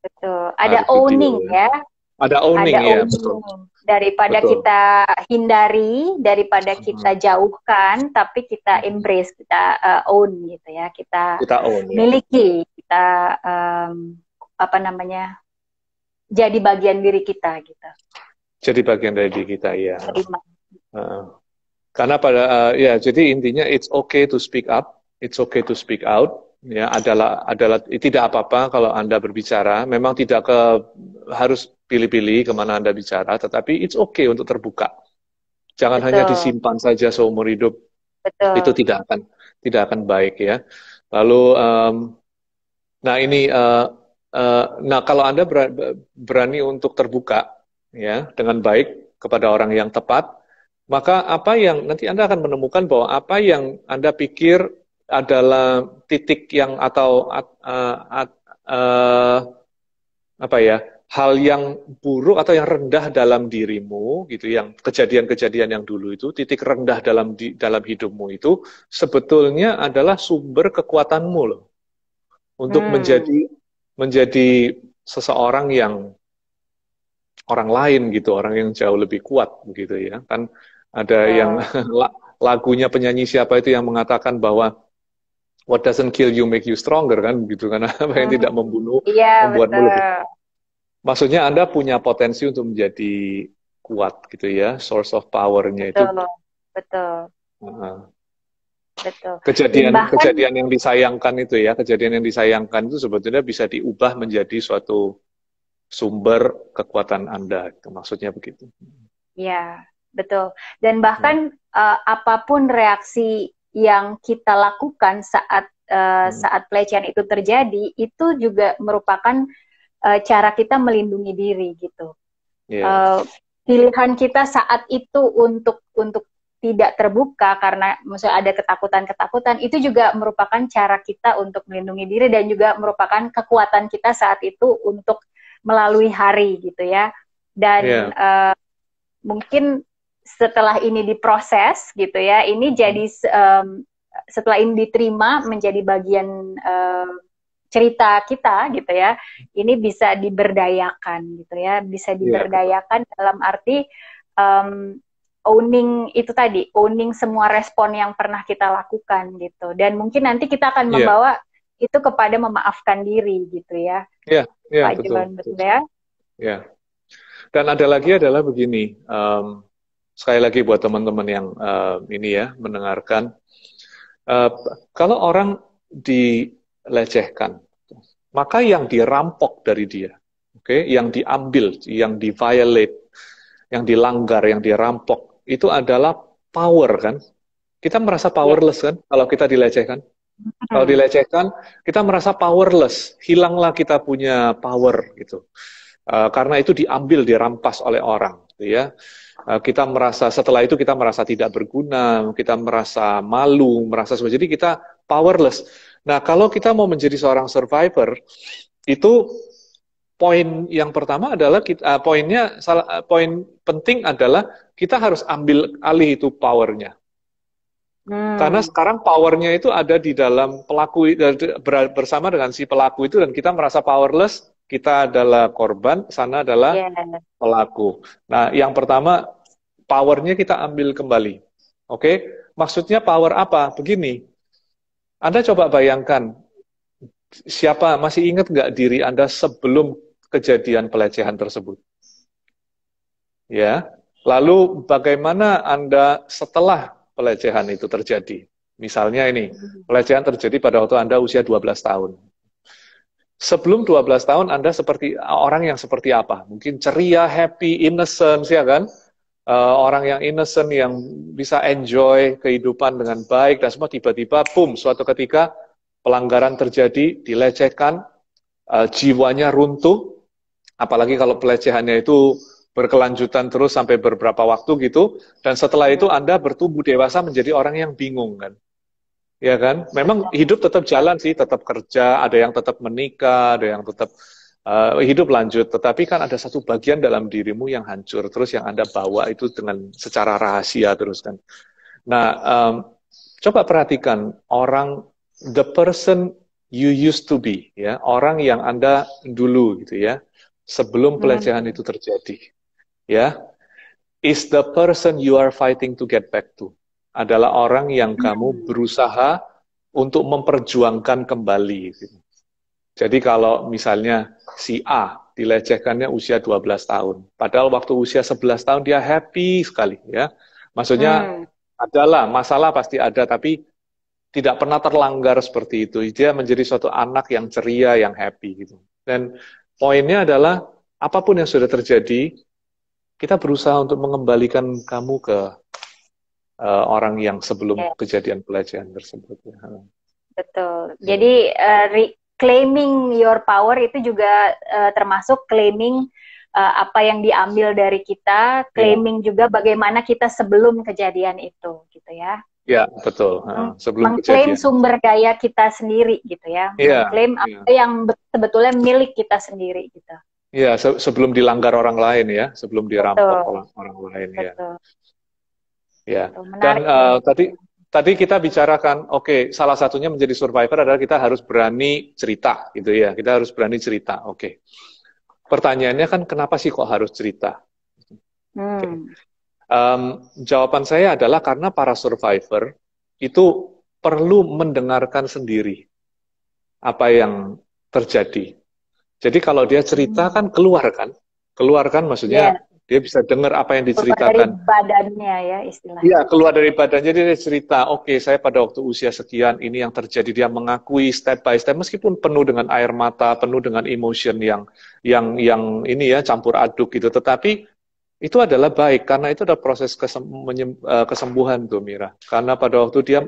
betul. Ada
harus
owning
deal ya.
ya.
Ada owning
Ada
ya, betul,
owning. Daripada
betul.
kita hindari, daripada kita
Mhm.
jauhkan, tapi kita
Mhm.
embrace, kita own gitu ya. Kita
Kita own ya,
miliki, kita apa namanya, jadi bagian diri kita gitu.
jadi bagian dari diri kita ya.
Terima.
Karena ya jadi intinya it's okay to speak up, it's okay to speak out. Ya, adalah tidak apa-apa kalau Anda berbicara. Memang tidak harus pilih-pilih kemana Anda bicara, tetapi it's okay untuk terbuka. Jangan hanya
Betul,
disimpan saja seumur hidup. Itu
betul.
tidak akan baik ya. Lalu nah ini nah kalau Anda berani untuk terbuka ya dengan baik kepada orang yang tepat, maka apa yang nanti Anda akan menemukan bahwa apa yang Anda pikir adalah titik yang atau apa ya, hal yang buruk atau yang rendah dalam dirimu gitu, yang kejadian-kejadian yang dulu itu titik rendah dalam hidupmu itu sebetulnya adalah sumber kekuatanmu loh untuk
Hmm,
menjadi seseorang yang orang lain gitu, orang yang jauh lebih kuat begitu ya. Kan ada yang
betul.
lagunya penyanyi siapa itu yang mengatakan bahwa what doesn't kill you make you stronger kan gitu kan, apa yang
Hmm,
tidak membunuh
iya,
membuatmu lebih.
betul.
Maksudnya Anda punya potensi untuk menjadi kuat gitu ya, source of power-nya itu.
Betul, betul,
uh,
betul. Dan bahkan
kejadian yang disayangkan itu ya, kejadian yang disayangkan itu sebetulnya bisa diubah menjadi suatu sumber kekuatan Anda. Itu maksudnya begitu.
ya, betul. Dan
Hmm.
bahkan apapun reaksi yang kita lakukan saat
Hmm.
saat pelecehan itu terjadi, itu juga merupakan cara kita melindungi diri gitu.
Ya,
Uh, Pilihan kita saat itu untuk tidak terbuka karena misalnya ada ketakutan-ketakutan, itu juga merupakan cara kita untuk melindungi diri dan juga merupakan kekuatan kita saat itu untuk melalui hari gitu ya. Dan
ya.
mungkin setelah ini diproses gitu ya, ini jadi setelah ini diterima menjadi bagian cerita kita gitu ya, ini bisa diberdayakan gitu ya, bisa
Iya, betul.
diberdayakan dalam arti um, owning itu tadi, owning semua respon yang pernah kita lakukan gitu, dan mungkin nanti kita akan
Iya,
membawa itu kepada memaafkan diri gitu ya,
iya, iya,
Pak
betul,
John,
betul.
betul ya?
Ya. Dan ada lagi adalah begini, sekali lagi buat teman-teman yang ini ya mendengarkan, eh, kalau orang dilecehkan, maka yang dirampok dari dia, oke, yang diambil, yang di-violate, yang dilanggar, yang dirampok, itu adalah power kan? Kita merasa
Ya.
powerless kan kalau kita dilecehkan? Kalau
Hmm.
dilecehkan, kita merasa powerless, hilanglah kita punya power gitu. Karena itu diambil, dirampas oleh orang, gitu ya. Kita merasa setelah itu kita merasa tidak berguna, kita merasa malu, merasa semua. Jadi kita powerless. Nah, kalau kita mau menjadi seorang survivor, itu poin yang pertama adalah poin penting adalah kita harus ambil alih itu powernya. Karena
Hmm.
sekarang powernya itu ada di dalam pelaku bersama dengan si pelaku itu dan kita merasa powerless, kita adalah korban, sana adalah
Ya.
pelaku. Nah, yang pertama powernya kita ambil kembali. Oke? Maksudnya power apa? Begini, Anda coba bayangkan, siapa masih ingat nggak diri Anda sebelum kejadian pelecehan tersebut? Ya, Lalu bagaimana Anda setelah pelecehan itu terjadi? Misalnya ini, pelecehan terjadi pada waktu Anda usia 12 tahun. Sebelum 12 tahun Anda seperti orang yang seperti apa? Mungkin ceria, happy, innocent, ya kan? Orang yang innocent, yang bisa enjoy kehidupan dengan baik, dan semua tiba-tiba, boom, suatu ketika pelanggaran terjadi, dilecehkan, jiwanya runtuh, apalagi kalau pelecehannya itu berkelanjutan terus sampai beberapa waktu gitu, dan setelah itu Anda bertumbuh dewasa menjadi orang yang bingung kan. Ya kan? Memang hidup tetap jalan sih, tetap kerja, ada yang tetap menikah, ada yang tetap hidup lanjut, tetapi kan ada satu bagian dalam dirimu yang hancur, terus yang Anda bawa itu dengan secara rahasia terus kan. Nah, coba perhatikan orang, the person you used to be, ya, orang yang Anda dulu gitu ya, sebelum pelecehan itu terjadi, ya, is the person you are fighting to get back to. Adalah orang yang kamu berusaha untuk memperjuangkan kembali. Gitu. Jadi kalau misalnya si A dilecehkannya usia 12 tahun, padahal waktu usia 11 tahun dia happy sekali, ya. Maksudnya adalah masalah pasti ada, tapi tidak pernah terlanggar seperti itu. Dia menjadi suatu anak yang ceria, yang happy gitu. Dan poinnya adalah apapun yang sudah terjadi, kita berusaha untuk mengembalikan kamu ke orang yang sebelum kejadian pelecehan tersebut. Ya.
Betul. Jadi claiming your power itu juga termasuk claiming apa yang diambil dari kita, claiming juga bagaimana kita sebelum kejadian itu, gitu ya.
Ya, betul. Sebelum
mengklaim
kejadian.
sumber daya kita sendiri, gitu ya. Mengklaim apa yang sebetulnya milik kita sendiri, gitu.
Iya, sebelum dilanggar orang lain ya, sebelum dirampok orang lain ya. Ya. Dan tadi kita bicarakan, oke, salah satunya menjadi survivor adalah kita harus berani cerita, gitu ya. Kita harus berani cerita. Oke. Pertanyaannya kan kenapa sih kok harus cerita? Jawaban saya adalah karena para survivor itu perlu mendengarkan sendiri apa yang terjadi. Jadi kalau dia cerita kan keluar kan maksudnya dia bisa dengar apa yang diceritakan.
Keluar dari badannya ya istilahnya.
Iya, keluar dari badannya, dia cerita, oke, saya pada waktu usia sekian ini yang terjadi, dia mengakui step by step meskipun penuh dengan air mata, penuh dengan emotion yang ini ya campur aduk gitu, tetapi itu adalah baik karena itu ada proses kesembuhan tuh Mira. Karena pada waktu dia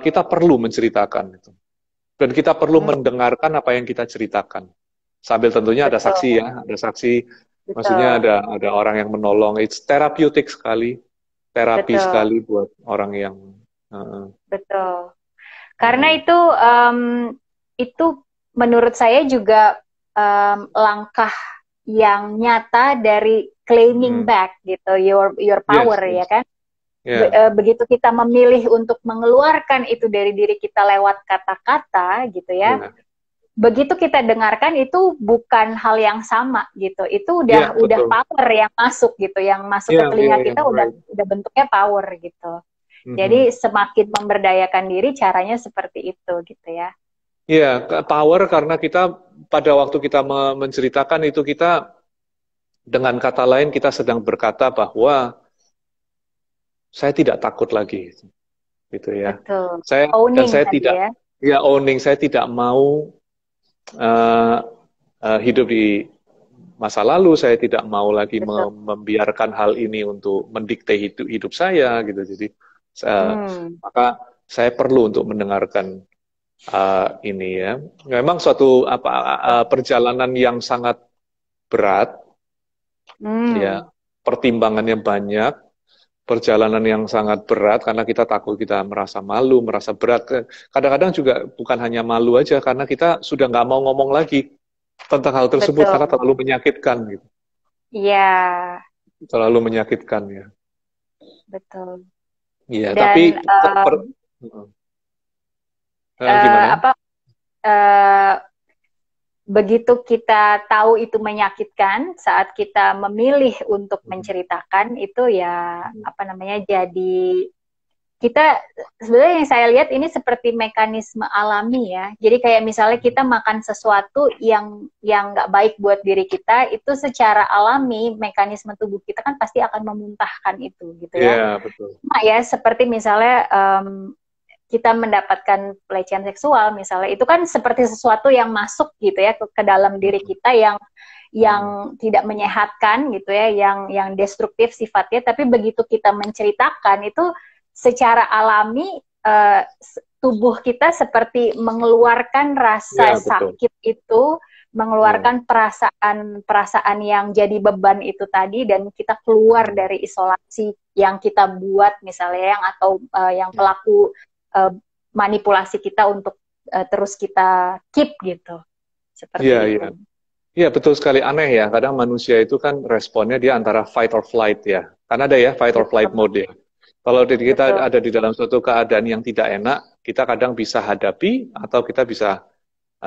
kita perlu menceritakan itu. Dan kita perlu mendengarkan apa yang kita ceritakan. Sambil tentunya ada saksi ya, ada saksi. Maksudnya ada orang yang menolong. It's therapeutic sekali, terapi sekali buat orang yang.
Betul. Karena itu menurut saya juga langkah yang nyata dari claiming back gitu your power ya kan. Begitu kita memilih untuk mengeluarkan itu dari diri kita lewat kata-kata gitu ya. Begitu kita dengarkan itu bukan hal yang sama gitu. Itu udah power yang masuk gitu, yang masuk ke telinga kita udah bentuknya power gitu. Jadi semakin memberdayakan diri caranya seperti itu gitu ya.
Iya, power karena kita pada waktu kita menceritakan itu kita dengan kata lain kita sedang berkata bahwa saya tidak takut lagi gitu ya.
Betul.
Dan saya tidak owning, saya tidak mau hidup di masa lalu, saya tidak mau lagi membiarkan hal ini untuk mendikte hidup saya gitu. Jadi maka saya perlu untuk mendengarkan ini ya. Memang suatu perjalanan yang sangat berat, ya, pertimbangannya banyak. Perjalanan yang sangat berat karena kita takut, kita merasa malu, merasa berat. Kadang-kadang juga bukan hanya malu aja karena kita sudah nggak mau ngomong lagi tentang hal tersebut karena terlalu menyakitkan gitu.
Iya.
Terlalu menyakitkan ya.
Betul.
Iya, tapi gimana?
Begitu kita tahu itu menyakitkan, saat kita memilih untuk menceritakan itu ya jadi kita sebenarnya yang saya lihat ini seperti mekanisme alami ya. Jadi kayak misalnya kita makan sesuatu yang nggak baik buat diri kita, itu secara alami mekanisme tubuh kita kan pasti akan memuntahkan itu gitu ya.
Iya, betul.
Nah ya seperti misalnya kita mendapatkan pelecehan seksual misalnya, itu kan seperti sesuatu yang masuk gitu ya ke dalam diri kita yang tidak menyehatkan gitu ya, yang destruktif sifatnya, tapi begitu kita menceritakan itu secara alami tubuh kita seperti mengeluarkan rasa sakit itu, mengeluarkan perasaan yang jadi beban itu tadi, dan kita keluar dari isolasi yang kita buat misalnya, yang pelaku manipulasi kita untuk terus kita keep gitu, seperti itu.
Iya, betul sekali. Aneh ya, kadang manusia itu kan responnya dia antara fight or flight ya. Kan ada ya fight or flight mode ya. Kalau kita ada di dalam suatu keadaan yang tidak enak, kita kadang bisa hadapi atau kita bisa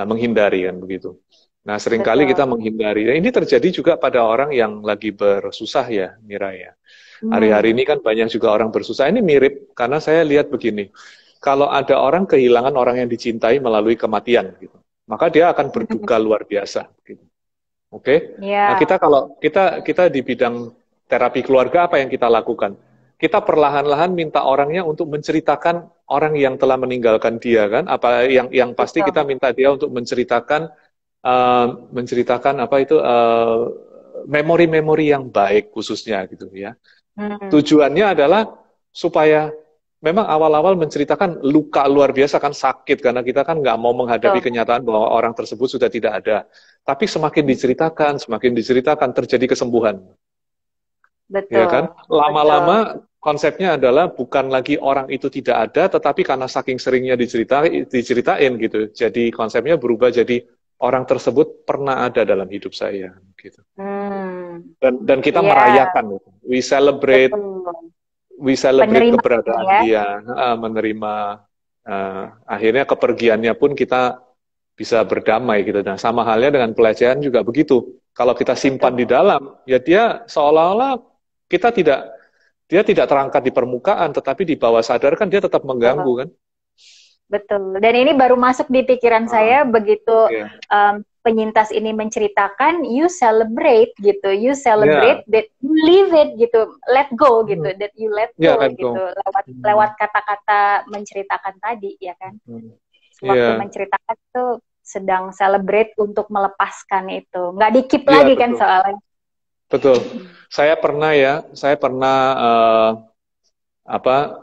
menghindari kan begitu. Nah, seringkali kita menghindari. Nah, ini terjadi juga pada orang yang lagi bersusah ya, Mira ya. Hari-hari ini kan banyak juga orang bersusah. Ini mirip karena saya lihat begini. Kalau ada orang kehilangan orang yang dicintai melalui kematian gitu, maka dia akan berduka luar biasa gitu. Oke? Nah, kalau kita di bidang terapi keluarga, apa yang kita lakukan? Kita perlahan-lahan minta orangnya untuk menceritakan orang yang telah meninggalkan dia kan, apa yang pasti kita minta dia untuk menceritakan apa itu memori-memori yang baik khususnya gitu ya. Tujuannya adalah supaya memang awal-awal menceritakan luka luar biasa kan, sakit karena kita kan nggak mau menghadapi kenyataan bahwa orang tersebut sudah tidak ada. Tapi semakin diceritakan terjadi kesembuhan.
Betul.
Ya kan? Lama-lama konsepnya adalah bukan lagi orang itu tidak ada, tetapi karena saking seringnya diceritain gitu. Jadi konsepnya berubah jadi orang tersebut pernah ada dalam hidup saya gitu. Dan kita merayakan, we celebrate keberadaan dia, menerima akhirnya kepergiannya pun kita bisa berdamai gitu. Nah, sama halnya dengan pelecehan juga begitu. Kalau kita simpan di dalam, ya dia seolah-olah dia tidak terangkat di permukaan, tetapi di bawah sadar kan dia tetap mengganggu kan.
Betul. Dan ini baru masuk di pikiran saya begitu penyintas ini menceritakan, you celebrate gitu, that you leave it gitu, let go gitu, that you let go gitu, lewat kata-kata menceritakan tadi ya kan. Waktu menceritakan itu sedang celebrate untuk melepaskan itu, nggak di-keep lagi kan soalnya.
Betul. Saya pernah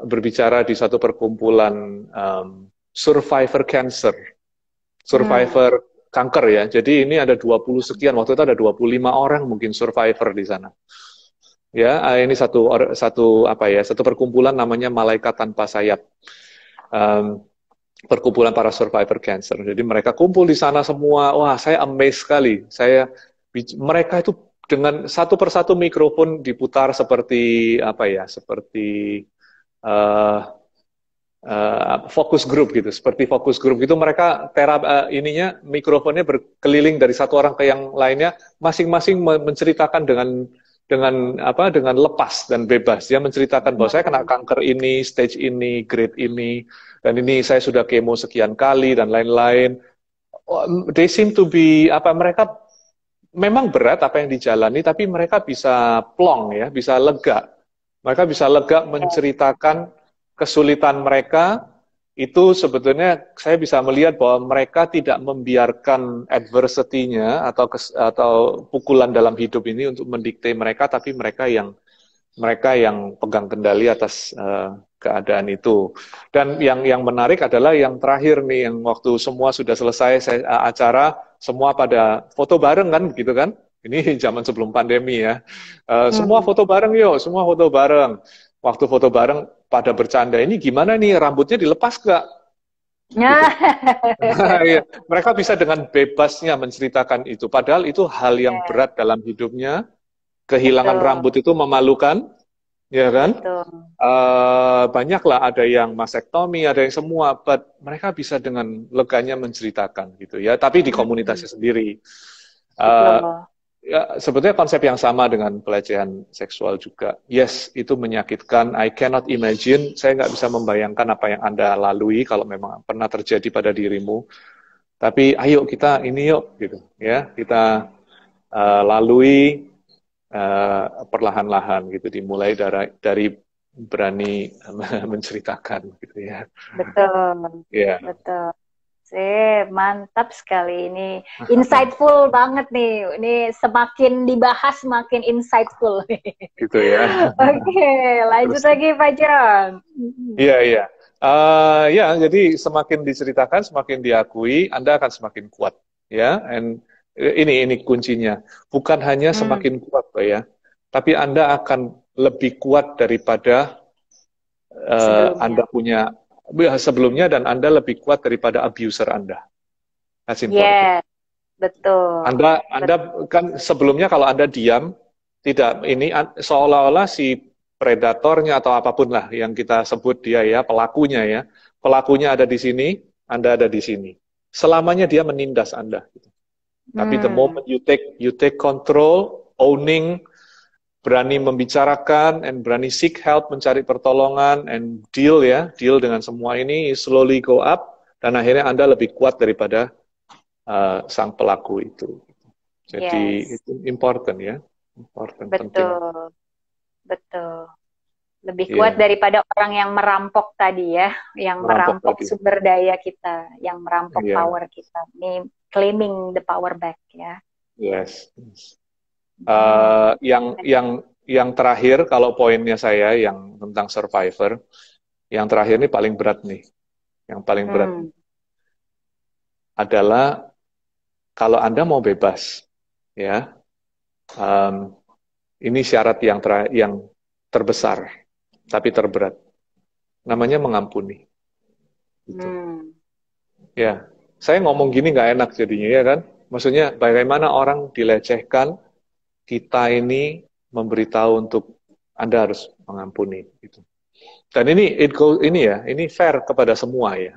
berbicara di satu perkumpulan survivor cancer, survivor kanker ya. Jadi ini ada 20 sekian, waktu itu ada 25 orang mungkin survivor di sana. Ya, ini satu perkumpulan namanya Malaikat Tanpa Sayap. Perkumpulan para survivor cancer. Jadi mereka kumpul di sana semua. Wah, saya amazed sekali. Mereka itu dengan satu persatu mikrofon diputar seperti fokus grup gitu, seperti fokus grup gitu. Mereka mikrofonnya berkeliling dari satu orang ke yang lainnya, masing-masing menceritakan dengan lepas dan bebas. Dia menceritakan bahwa saya kena kanker ini, stage ini, grade ini, dan ini saya sudah kemo sekian kali dan lain-lain. They seem to be mereka memang berat apa yang dijalani, tapi mereka bisa plong ya, bisa lega. Mereka bisa lega menceritakan kesulitan mereka. Itu sebetulnya saya bisa melihat bahwa mereka tidak membiarkan adversity-nya atau pukulan dalam hidup ini untuk mendikte mereka, tapi mereka yang pegang kendali atas keadaan itu. Dan yang menarik adalah yang terakhir nih, yang waktu semua sudah selesai acara, semua pada foto bareng kan, gitu kan? Ini zaman sebelum pandemi ya. Semua foto bareng yuk, semua foto bareng. Waktu foto bareng pada bercanda, ini gimana nih, rambutnya dilepas gak? Gitu. Mereka bisa dengan bebasnya menceritakan itu. Padahal itu hal yang berat dalam hidupnya. Kehilangan rambut itu memalukan, ya kan? Banyaklah, ada yang mastektomi, ada yang semua, but mereka bisa dengan leganya menceritakan gitu ya. Tapi di komunitasnya sendiri. Ya, sebetulnya konsep yang sama dengan pelecehan seksual juga. Yes, itu menyakitkan. I cannot imagine, saya nggak bisa membayangkan apa yang Anda lalui kalau memang pernah terjadi pada dirimu. Tapi ayo kita ini yuk, gitu ya. Kita lalui perlahan-lahan gitu. Dimulai dari berani menceritakan, gitu ya.
Betul,
Ya.
betul. Mantap sekali ini. Insightful banget nih. Ini semakin dibahas semakin insightful.
Gitu ya.
Oke, lanjut
Terus,
lagi Pak John.
iya, iya. Ya, jadi semakin diceritakan, semakin diakui, Anda akan semakin kuat, ya. And ini kuncinya. Bukan hanya
Hmm,
semakin kuat, Pak, ya, tapi Anda akan lebih kuat daripada Anda
sebelumnya.
punya sebelumnya, dan Anda lebih kuat daripada abuser Anda. That's important.
Yes, betul.
Anda kan sebelumnya kalau Anda diam, tidak ini seolah-olah si predatornya atau apapun lah yang kita sebut dia ya, pelakunya ya. Pelakunya ada di sini, Anda ada di sini. Selamanya dia menindas Anda gitu. Tapi the
Hmm,
moment you take control, owning, berani membicarakan and berani seek help, mencari pertolongan and deal dengan semua ini, slowly go up, dan akhirnya Anda lebih kuat daripada sang pelaku itu. Jadi
yes,
itu important ya, important, penting.
betul, betul. Lebih kuat
Iya,
daripada orang yang merampok tadi ya, yang
merampok
merampok
tadi.
sumber daya kita, yang merampok
Iya,
power kita. Ini claiming the power back ya.
yes.
Hmm.
Yang terakhir, kalau poinnya saya yang tentang survivor, yang terakhir ini paling berat nih. Yang paling berat
Hmm.
adalah kalau Anda mau bebas, ya, um, ini syarat yang terbesar, tapi terberat. Namanya mengampuni. Gitu.
Hmm.
Ya, saya ngomong gini nggak enak jadinya ya kan. Maksudnya bagaimana orang dilecehkan, kita ini memberitahu untuk Anda harus mengampuni. Gitu. Dan ini fair kepada semua ya.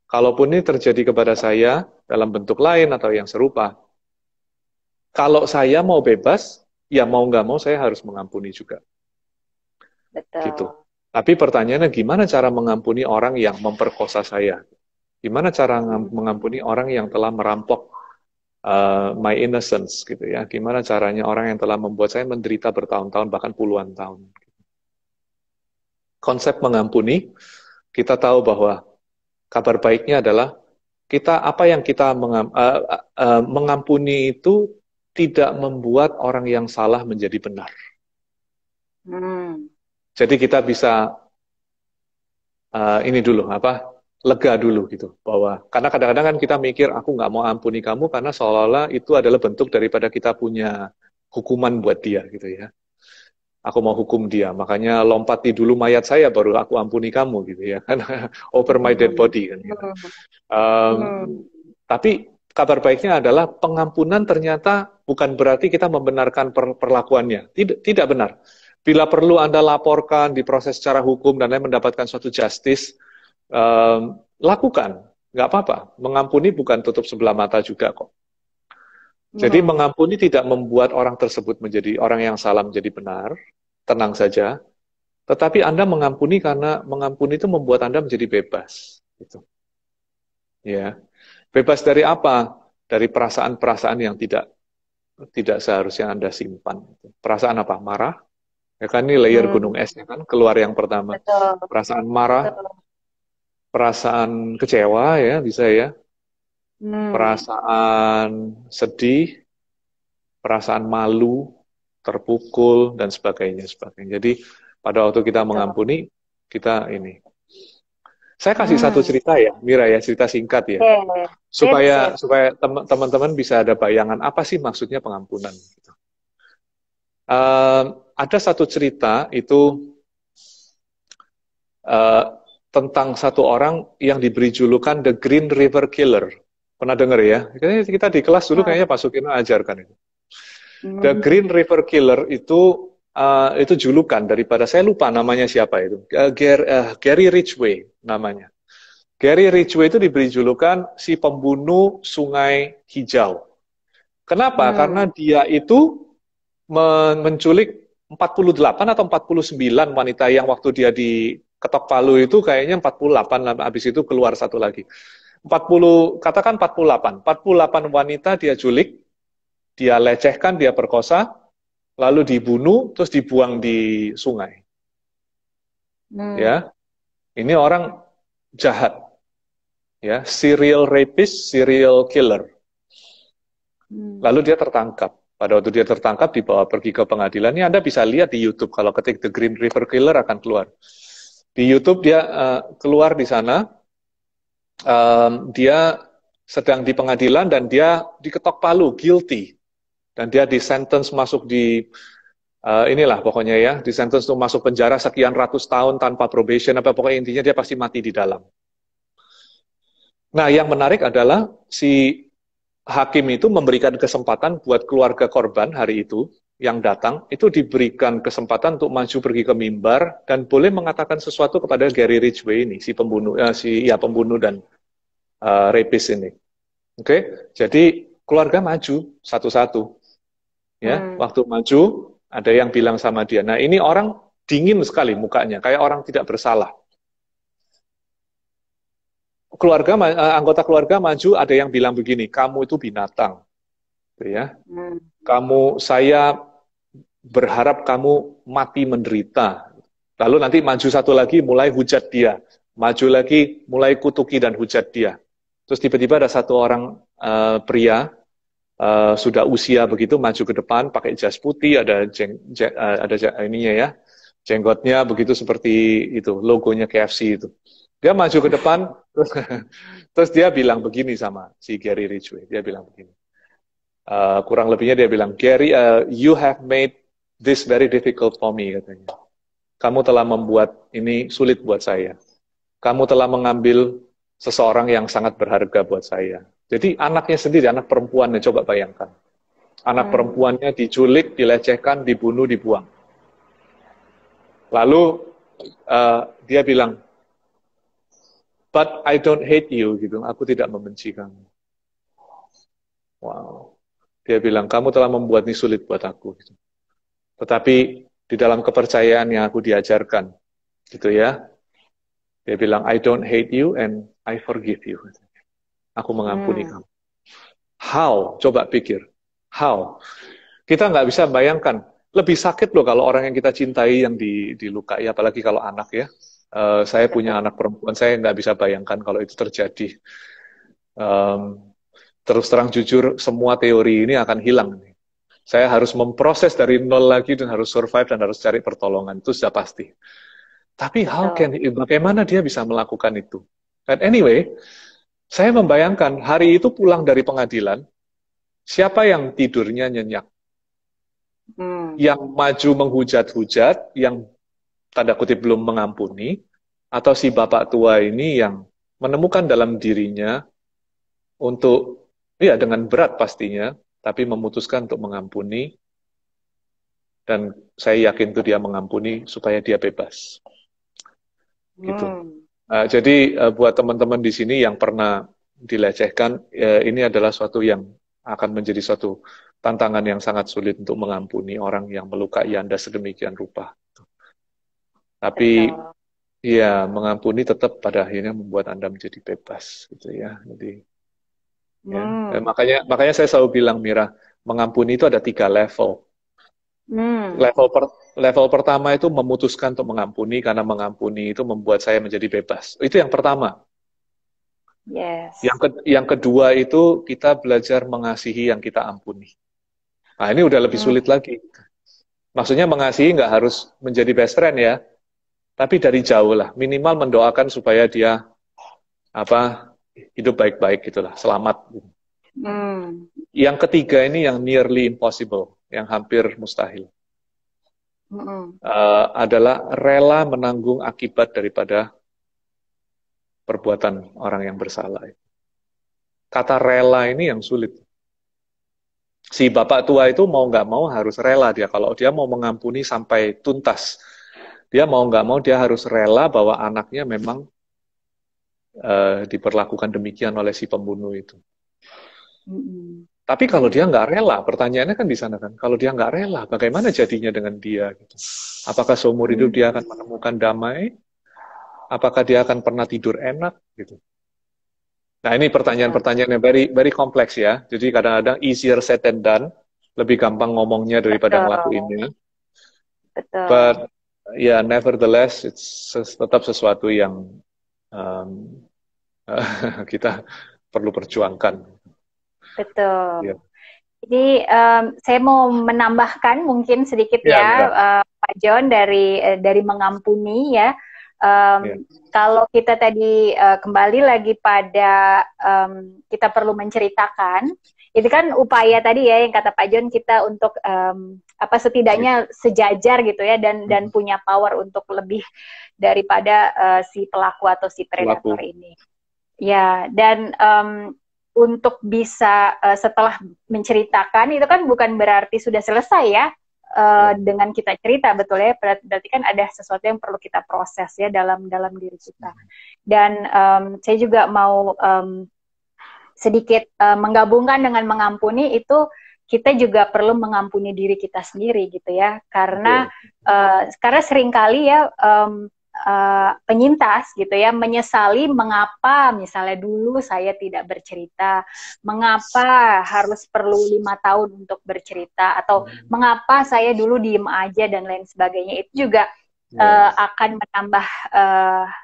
Kalaupun ini terjadi kepada saya dalam bentuk lain atau yang serupa, kalau saya mau bebas, ya mau nggak mau saya harus mengampuni juga. Gitu.
Betul.
Tapi pertanyaannya gimana cara mengampuni orang yang memperkosa saya? Gimana cara
Hmm.
mengampuni orang yang telah merampok my innocence gitu ya? Gimana caranya orang yang telah membuat saya menderita bertahun-tahun bahkan puluhan tahun? Konsep mengampuni, kita tahu bahwa kabar baiknya adalah apa yang kita mengampuni itu tidak membuat orang yang salah menjadi benar.
Hmm.
Jadi kita bisa ini dulu lega dulu gitu, bahwa karena kadang-kadang kan kita mikir aku nggak mau ampuni kamu karena seolah-olah itu adalah bentuk daripada kita punya hukuman buat dia gitu ya. Aku mau hukum dia, makanya lompati dulu mayat saya baru aku ampuni kamu gitu ya kan. Over my dead
Hmm.
body kan gitu.
Hmm.
Um,
Hmm.
tapi kabar baiknya adalah pengampunan ternyata bukan berarti kita membenarkan perlakuannya. Tidak benar. Bila perlu Anda laporkan, diproses secara hukum dan lain mendapatkan suatu justice, lakukan. Nggak apa-apa. Mengampuni bukan tutup sebelah mata juga kok. Jadi
Hmm.
mengampuni tidak membuat orang tersebut menjadi orang yang salah menjadi benar. Tenang saja. Tetapi Anda mengampuni karena mengampuni itu membuat Anda menjadi bebas. Gitu. Ya. Bebas dari apa? Dari perasaan-perasaan yang tidak seharusnya Anda simpan. Perasaan apa? Marah? Ya kan ini layer
Hmm.
gunung esnya kan keluar yang pertama.
Betul.
Perasaan marah,
Betul.
perasaan kecewa ya bisa ya,
Hmm.
perasaan sedih, perasaan malu, terpukul dan sebagainya. Jadi pada waktu kita
Betul.
mengampuni, kita ini. Saya kasih satu
Hmm.
cerita ya, Mira ya, cerita singkat ya,
Oke. Sip,
supaya
sip.
supaya teman-teman bisa ada bayangan apa sih maksudnya pengampunan. Gitu. Ada satu cerita itu uh, tentang satu orang yang diberi julukan The Green River Killer. Pernah dengar ya? Kayaknya kita di kelas dulu kayaknya Pak Sukino ajarkan itu. The
Hmm.
Green River Killer itu julukan daripada saya lupa namanya siapa itu. Gary Ridgway namanya. Gary Ridgway itu diberi julukan si pembunuh sungai hijau. Kenapa? Karena dia itu menculik 48 atau 49 wanita yang waktu dia diketok palu itu kayaknya 48, habis itu keluar satu lagi. 40, katakan 48. 48 wanita dia culik, dia lecehkan, dia perkosa, lalu dibunuh, terus dibuang di sungai. Ya, ini orang jahat, ya, serial rapist, serial killer. Lalu dia tertangkap. Pada waktu dia tertangkap, dibawa pergi ke pengadilan. Ini Anda bisa lihat di YouTube, kalau ketik The Green River Killer akan keluar. Di YouTube dia keluar di sana, dia sedang di pengadilan dan dia diketok palu, guilty. Dan dia disentence masuk di, inilah pokoknya ya, disentence untuk masuk penjara sekian ratus tahun tanpa probation, apa pokoknya intinya dia pasti mati di dalam. Nah, yang menarik adalah si hakim itu memberikan kesempatan buat keluarga korban hari itu yang datang, itu diberikan kesempatan untuk maju pergi ke mimbar dan boleh mengatakan sesuatu kepada Gary Ridgway ini, si pembunuh, pembunuh dan rapist ini. Oke, jadi keluarga maju satu-satu. Ya, waktu maju ada yang bilang sama dia. Nah, ini orang dingin sekali mukanya, kayak orang tidak bersalah. Anggota keluarga maju, ada yang bilang begini, kamu itu binatang, ya. Saya berharap kamu mati menderita. Lalu nanti maju satu lagi, mulai hujat dia, maju lagi, mulai kutuki dan hujat dia. Terus tiba-tiba ada satu orang pria sudah usia begitu maju ke depan, pakai jas putih, ada ininya ya, jenggotnya begitu seperti itu, logonya KFC itu. Dia maju ke depan, terus dia bilang begini sama si Gary Ridgway. Dia bilang begini. Kurang lebihnya dia bilang, Gary, you have made this very difficult for me, katanya. Kamu telah membuat ini sulit buat saya. Kamu telah mengambil seseorang yang sangat berharga buat saya. Jadi anaknya sendiri, anak perempuannya, coba bayangkan. Anak perempuannya diculik, dilecehkan, dibunuh, dibuang. Lalu dia bilang, but I don't hate you, gitu. Aku tidak membenci kamu. Wow. Dia bilang, kamu telah membuat ini sulit buat aku. Gitu. Tetapi di dalam kepercayaan yang aku diajarkan, gitu ya. Dia bilang, I don't hate you and I forgive you. Aku mengampuni kamu. How? Coba pikir. How? Kita nggak bisa bayangkan. Lebih sakit loh kalau orang yang kita cintai yang dilukai, apalagi kalau anak ya. Saya punya anak perempuan, saya nggak bisa bayangkan kalau itu terjadi. Terus terang jujur, semua teori ini akan hilang. Saya harus memproses dari nol lagi dan harus survive dan harus cari pertolongan. Itu sudah pasti. Tapi bagaimana dia bisa melakukan itu? And anyway, saya membayangkan hari itu pulang dari pengadilan, siapa yang tidurnya nyenyak? Yang maju menghujat-hujat, yang tanda kutip belum mengampuni, atau si bapak tua ini yang menemukan dalam dirinya untuk, ya dengan berat pastinya, tapi memutuskan untuk mengampuni, dan saya yakin itu dia mengampuni supaya dia bebas. Gitu. Jadi buat teman-teman di sini yang pernah dilecehkan, ini adalah suatu yang akan menjadi suatu tantangan yang sangat sulit untuk mengampuni orang yang melukai Anda sedemikian rupa. Tapi ya mengampuni tetap pada akhirnya membuat Anda menjadi bebas, gitu ya. Jadi ya. Makanya saya selalu bilang, Mira, mengampuni itu ada 3 level. Level pertama itu memutuskan untuk mengampuni, karena mengampuni itu membuat saya menjadi bebas. Itu yang pertama.
Yes.
Yang kedua itu kita belajar mengasihi yang kita ampuni. Nah ini udah lebih sulit lagi. Maksudnya mengasihi nggak harus menjadi best friend ya, tapi dari jauh lah. Minimal mendoakan supaya dia hidup baik-baik gitulah, selamat. Yang ketiga ini yang nearly impossible, yang hampir mustahil. Adalah rela menanggung akibat daripada perbuatan orang yang bersalah. Kata rela ini yang sulit. Si bapak tua itu mau nggak mau harus rela dia. Kalau dia mau mengampuni sampai tuntas, dia mau nggak mau dia harus rela bahwa anaknya memang diperlakukan demikian oleh si pembunuh itu. Tapi kalau dia nggak rela, pertanyaannya kan di sana kan, kalau dia nggak rela, bagaimana jadinya dengan dia? Gitu. Apakah seumur hidup dia akan menemukan damai? Apakah dia akan pernah tidur enak? Gitu. Nah ini
Betul.
pertanyaan-pertanyaan yang very very kompleks ya. Jadi kadang-kadang easier said than done, lebih gampang ngomongnya daripada
Betul.
ngelakuinnya.
Betul.
But ya nevertheless, tetap sesuatu yang um, kita perlu perjuangkan.
Betul.
Ya,
Jadi saya mau menambahkan mungkin sedikit
ya
ya,
Mira.
Pak John, dari mengampuni ya.
Ya,
Kalau kita tadi kembali lagi pada kita perlu menceritakan, itu kan upaya tadi ya yang kata Pak John, kita untuk apa setidaknya sejajar gitu ya, dan punya power untuk lebih daripada si pelaku atau si predator
pelaku.
ini. Ya, dan untuk bisa setelah menceritakan itu kan bukan berarti sudah selesai ya dengan kita cerita, betul ya, berarti kan ada sesuatu yang perlu kita proses ya dalam diri kita. Dan saya juga mau sedikit menggabungkan dengan mengampuni itu, kita juga perlu mengampuni diri kita sendiri gitu ya, karena seringkali ya penyintas gitu ya menyesali mengapa misalnya dulu saya tidak bercerita, mengapa harus perlu 5 tahun untuk bercerita, atau mengapa saya dulu diem aja dan lain sebagainya. Itu juga akan menambah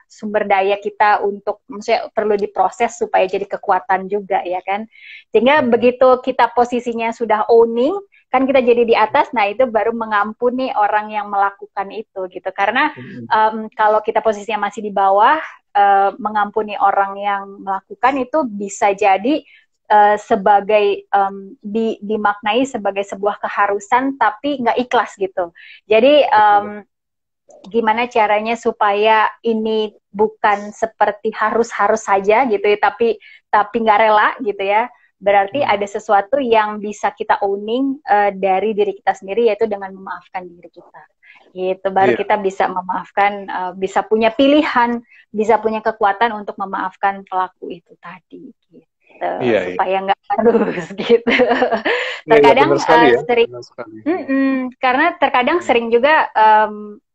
sumber daya kita untuk, maksudnya perlu diproses supaya jadi kekuatan juga ya kan, sehingga begitu kita posisinya sudah owning kan, kita jadi di atas, nah itu baru mengampuni orang yang melakukan itu gitu. Karena kalau kita posisinya masih di bawah, mengampuni orang yang melakukan itu bisa jadi sebagai dimaknai sebagai sebuah keharusan tapi nggak ikhlas gitu. Jadi gimana caranya supaya ini bukan seperti harus saja gitu ya, tapi nggak rela gitu ya. Berarti ada sesuatu yang bisa kita owning dari diri kita sendiri, yaitu dengan memaafkan diri kita. Gitu, baru kita bisa memaafkan, bisa punya pilihan, bisa punya kekuatan untuk memaafkan pelaku itu tadi. Gitu. Supaya nggak harus gitu. Terkadang sering, karena terkadang sering juga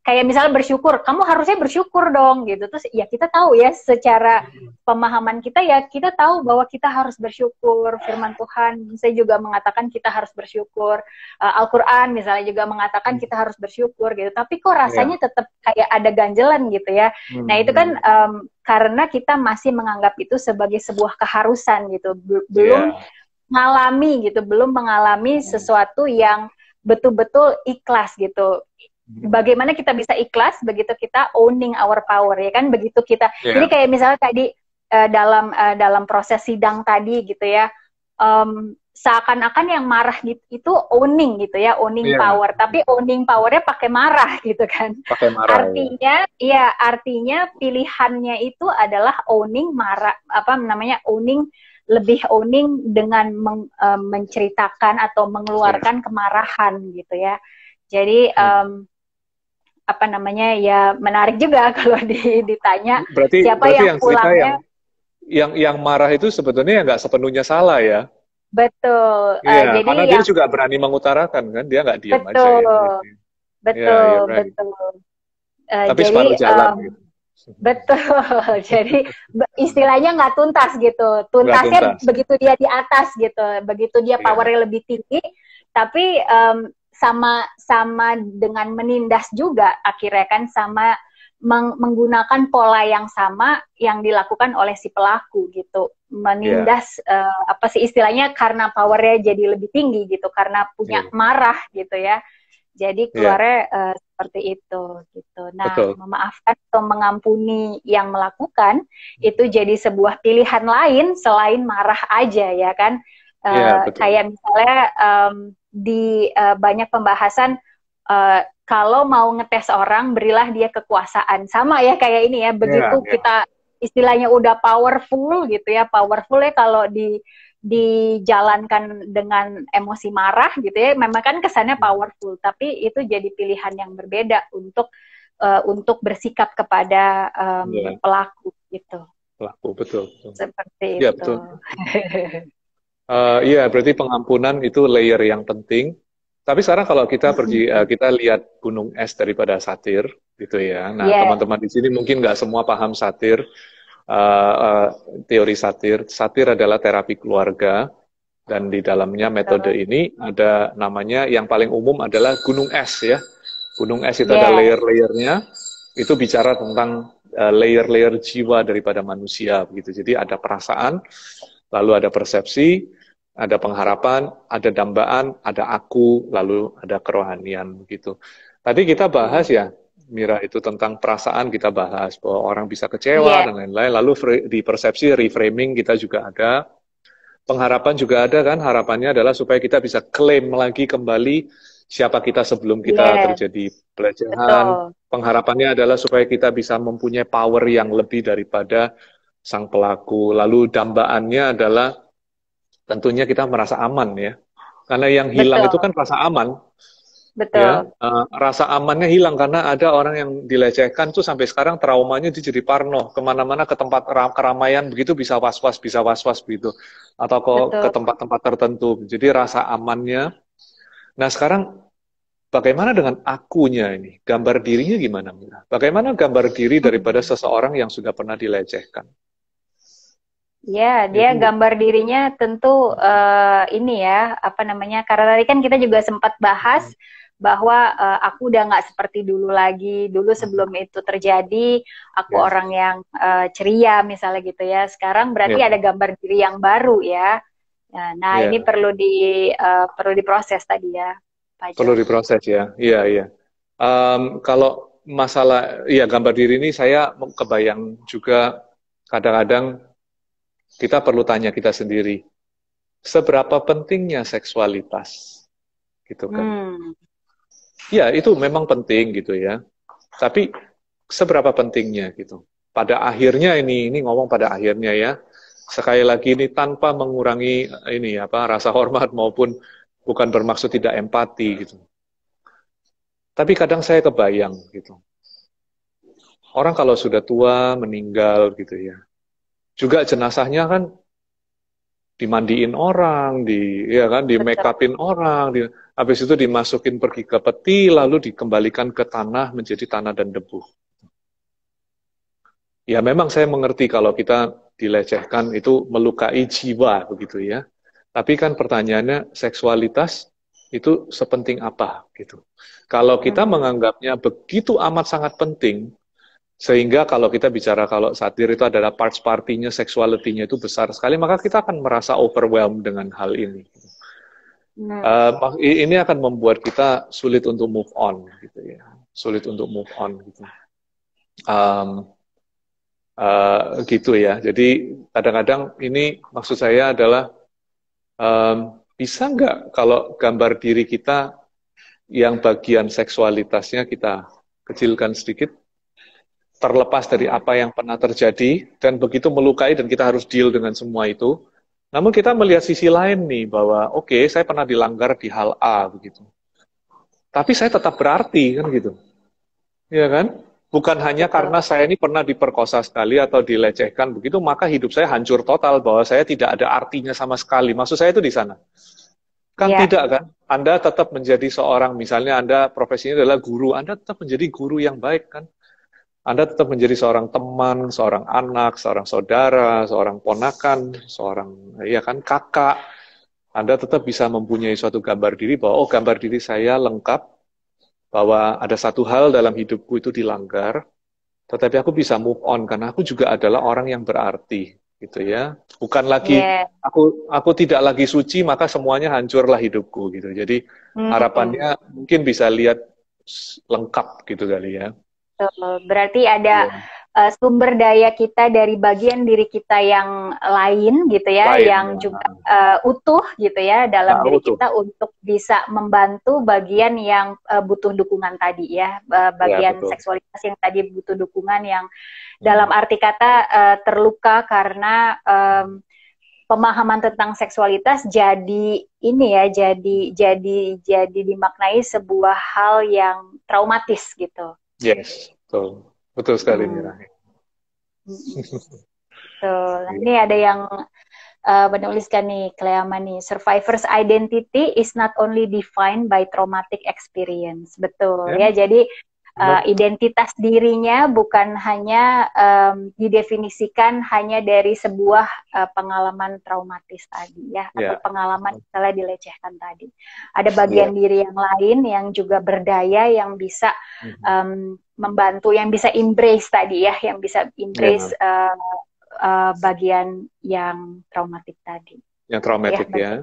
kayak misalnya bersyukur, kamu harusnya bersyukur dong gitu. Terus ya kita tahu ya secara pemahaman kita ya, kita tahu bahwa kita harus bersyukur. Firman Tuhan saya juga mengatakan kita harus bersyukur. Al-Quran misalnya juga mengatakan kita harus bersyukur gitu. Tapi kok rasanya tetap kayak ada ganjelan gitu ya. Nah itu kan karena kita masih menganggap itu sebagai sebuah keharusan gitu. Belum mengalami sesuatu yang betul-betul ikhlas gitu. Bagaimana kita bisa ikhlas begitu kita owning our power ya kan, begitu kita jadi kayak misalnya tadi dalam proses sidang tadi gitu ya, seakan-akan yang marah gitu itu owning gitu ya, owning power, tapi owning powernya pakai marah gitu kan, artinya pilihannya itu adalah owning marah, lebih owning dengan menceritakan atau mengeluarkan kemarahan gitu ya. Jadi ya menarik juga kalau ditanya siapa yang pulangnya.
Yang marah itu sebetulnya nggak sepenuhnya salah ya.
Betul.
Jadi karena dia juga berani mengutarakan kan, dia nggak diam aja ya.
Betul.
Tapi separuh jalan gitu.
Betul. Jadi istilahnya nggak tuntas gitu. Tuntasnya begitu dia di atas gitu, begitu dia powernya lebih tinggi, tapi sama dengan menindas juga akhirnya kan, sama menggunakan pola yang sama yang dilakukan oleh si pelaku gitu, menindas istilahnya karena powernya jadi lebih tinggi gitu, karena punya marah gitu ya, jadi keluarnya seperti itu gitu. Nah, memaafkan atau mengampuni yang melakukan itu jadi sebuah pilihan lain selain marah aja ya kan. Kayak misalnya di banyak pembahasan, kalau mau ngetes orang berilah dia kekuasaan, sama ya kayak ini ya, begitu kita istilahnya udah powerful gitu ya, powerful ya kalau dijalankan dengan emosi marah gitu ya, memang kan kesannya powerful, tapi itu jadi pilihan yang berbeda untuk bersikap kepada pelaku gitu.
Pelaku, betul.
Seperti
ya,
itu.
Betul. Iya, berarti pengampunan itu layer yang penting. Tapi sekarang kalau kita pergi,
Mm-mm.
kita lihat gunung es daripada satir, gitu ya. Nah,
Yes,
teman-teman di sini mungkin nggak semua paham satir, uh, uh, teori satir. Satir adalah terapi keluarga, dan di dalamnya metode
betul.
ini ada namanya yang paling umum adalah gunung es ya. Gunung es itu ada
Yes,
layer-layernya, itu bicara tentang layer-layer jiwa daripada manusia, begitu. Jadi ada perasaan, lalu ada persepsi, ada pengharapan, ada dambaan, ada aku, lalu ada kerohanian begitu. Tadi kita bahas
mm.
ya, Mira, itu tentang perasaan kita bahas bahwa orang bisa kecewa
Yes,
dan lain-lain. Lalu di persepsi reframing kita juga ada. Pengharapan juga ada kan, harapannya adalah supaya kita bisa klaim lagi kembali siapa kita sebelum kita
yes,
terjadi pelecehan.
betul,
Pengharapannya adalah supaya kita bisa mempunyai power yang lebih daripada sang pelaku. Lalu dambaannya adalah tentunya kita merasa aman ya. Karena yang hilang itu
betul,
kan rasa aman, ya.
betul,
Rasa amannya hilang karena ada orang yang dilecehkan tuh sampai sekarang traumanya dia jadi parno. Kemana-mana ke tempat keramaian begitu bisa was-was begitu. Atau ke
betul.
tempat-tempat tertentu. Jadi rasa amannya. Nah sekarang bagaimana dengan akunya ini? Gambar dirinya gimana, Mira? Bagaimana gambar diri daripada
Hmm.
seseorang yang sudah pernah dilecehkan?
Ya, dia
Itu.
gambar dirinya tentu ini ya, apa namanya? Karena tadi kan kita juga sempat bahas bahwa aku udah nggak seperti dulu lagi. Dulu sebelum itu terjadi, aku
Ya,
orang yang ceria misalnya gitu ya. Sekarang berarti
ya,
ada gambar diri yang baru ya. Nah, ini
ya.
perlu diproses tadi ya, Pak Jo.
Perlu diproses ya. Iya, iya. Kalau masalah, ya gambar diri ini saya kebayang juga kadang-kadang kita perlu tanya kita sendiri, seberapa pentingnya seksualitas, gitu kan?
Hmm,
Ya, itu memang penting gitu ya. Tapi seberapa pentingnya gitu? Pada akhirnya ini ngomong pada akhirnya ya. Sekali lagi ini tanpa mengurangi ini apa rasa hormat maupun bukan bermaksud tidak empati gitu. Tapi kadang saya kebayang gitu. Orang kalau sudah tua meninggal gitu ya. Juga jenazahnya kan dimandiin orang, ya kan, di make
betul.
upin orang, habis itu dimasukin pergi ke peti, lalu dikembalikan ke tanah menjadi tanah dan debu. Ya memang saya mengerti kalau kita dilecehkan itu melukai jiwa begitu ya. Tapi kan pertanyaannya seksualitas itu sepenting apa gitu. Kalau kita
Mhm.
menganggapnya begitu amat sangat penting, sehingga kalau kita bicara kalau satir itu adalah parts partinya, sexuality-nya itu besar sekali, maka kita akan merasa overwhelmed dengan hal ini.
Hmm.
Ini akan membuat kita sulit untuk move on, gitu ya, sulit untuk move on, gitu. Um, gitu ya. Jadi kadang-kadang ini maksud saya adalah bisa nggak kalau gambar diri kita yang bagian seksualitasnya kita kecilkan sedikit, terlepas dari
Hmm.
apa yang pernah terjadi dan begitu melukai dan kita harus deal dengan semua itu. Namun kita melihat sisi lain nih bahwa oke, saya pernah dilanggar di hal A begitu. Tapi saya tetap berarti kan gitu. Ya kan? Bukan hanya
Betul.
karena saya ini pernah diperkosa sekali atau dilecehkan begitu, maka hidup saya hancur total bahwa saya tidak ada artinya sama sekali. Maksud saya itu di sana. Kan
Ya,
tidak kan? Anda tetap menjadi seorang, misalnya Anda profesinya adalah guru, Anda tetap menjadi guru yang baik kan? Anda tetap menjadi seorang teman, seorang anak, seorang saudara, seorang ponakan, seorang ya kan kakak. Anda tetap bisa mempunyai suatu gambar diri bahwa oh gambar diri saya lengkap, bahwa ada satu hal dalam hidupku itu dilanggar, tetapi aku bisa move on karena aku juga adalah orang yang berarti, gitu ya. Bukan lagi
ya.
aku tidak lagi suci maka semuanya hancurlah hidupku gitu. Jadi
Hmm.
harapannya mungkin bisa lihat lengkap gitu kali ya.
Betul. Berarti ada
Iya.
sumber daya kita dari bagian diri kita yang lain gitu ya,
Lain
yang
ya.
juga utuh gitu ya dalam diri
Tahu tuh.
kita untuk bisa membantu bagian yang butuh dukungan tadi ya,
Ya
bagian
betul.
seksualitas yang tadi butuh dukungan yang dalam
Hmm.
arti kata terluka karena pemahaman tentang seksualitas jadi ini ya, jadi dimaknai sebuah hal yang traumatis gitu.
Yes, betul. Betul sekali
Hmm.
Mira.
Mm-mm. Betul. Nah,
Iya.
ini ada yang menuliskan nih Cleama nih, survivor's identity is not only defined by traumatic experience. Betul
Ya,
ya. Jadi
benar.
identitas dirinya bukan hanya didefinisikan hanya dari sebuah pengalaman traumatis tadi ya, atau
Ya.
pengalaman misalnya dilecehkan tadi. Ada bagian
Ya.
diri yang lain yang juga berdaya, yang bisa membantu, yang bisa embrace tadi ya, yang bisa embrace
Ya.
bagian yang traumatik tadi.
Yang
Ya,
traumatik ya.
bagian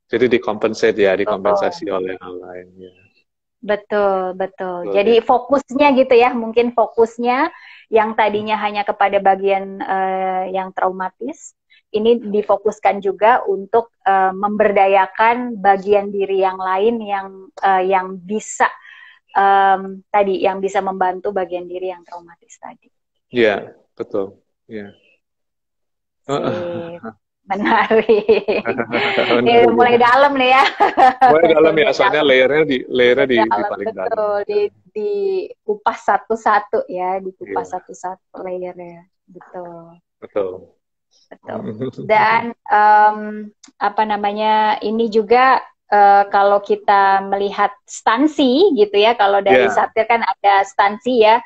Jadi dikompensasi ya, dikompensasi
betul.
oleh hal lain ya.
Betul, betul.
Betul,
Jadi
ya.
fokusnya gitu ya, mungkin fokusnya yang tadinya hanya kepada bagian yang traumatis, ini difokuskan juga untuk memberdayakan bagian diri yang lain yang bisa tadi, yang bisa membantu bagian diri yang traumatis tadi.
Iya, betul. Iya.
Sip. Menarik.
Menarik
Mulai
ya.
dalam nih ya.
Mulai dalam ya,
Mulai
soalnya
dalam.
layernya di
Dalam,
paling dalam.
betul, di kupas satu-satu ya, dikupas
Iya,
satu-satu layernya, betul,
betul.
betul. Dan apa namanya, ini juga kalau kita melihat stansi gitu ya, kalau dari
Iya.
satir kan ada stansi ya,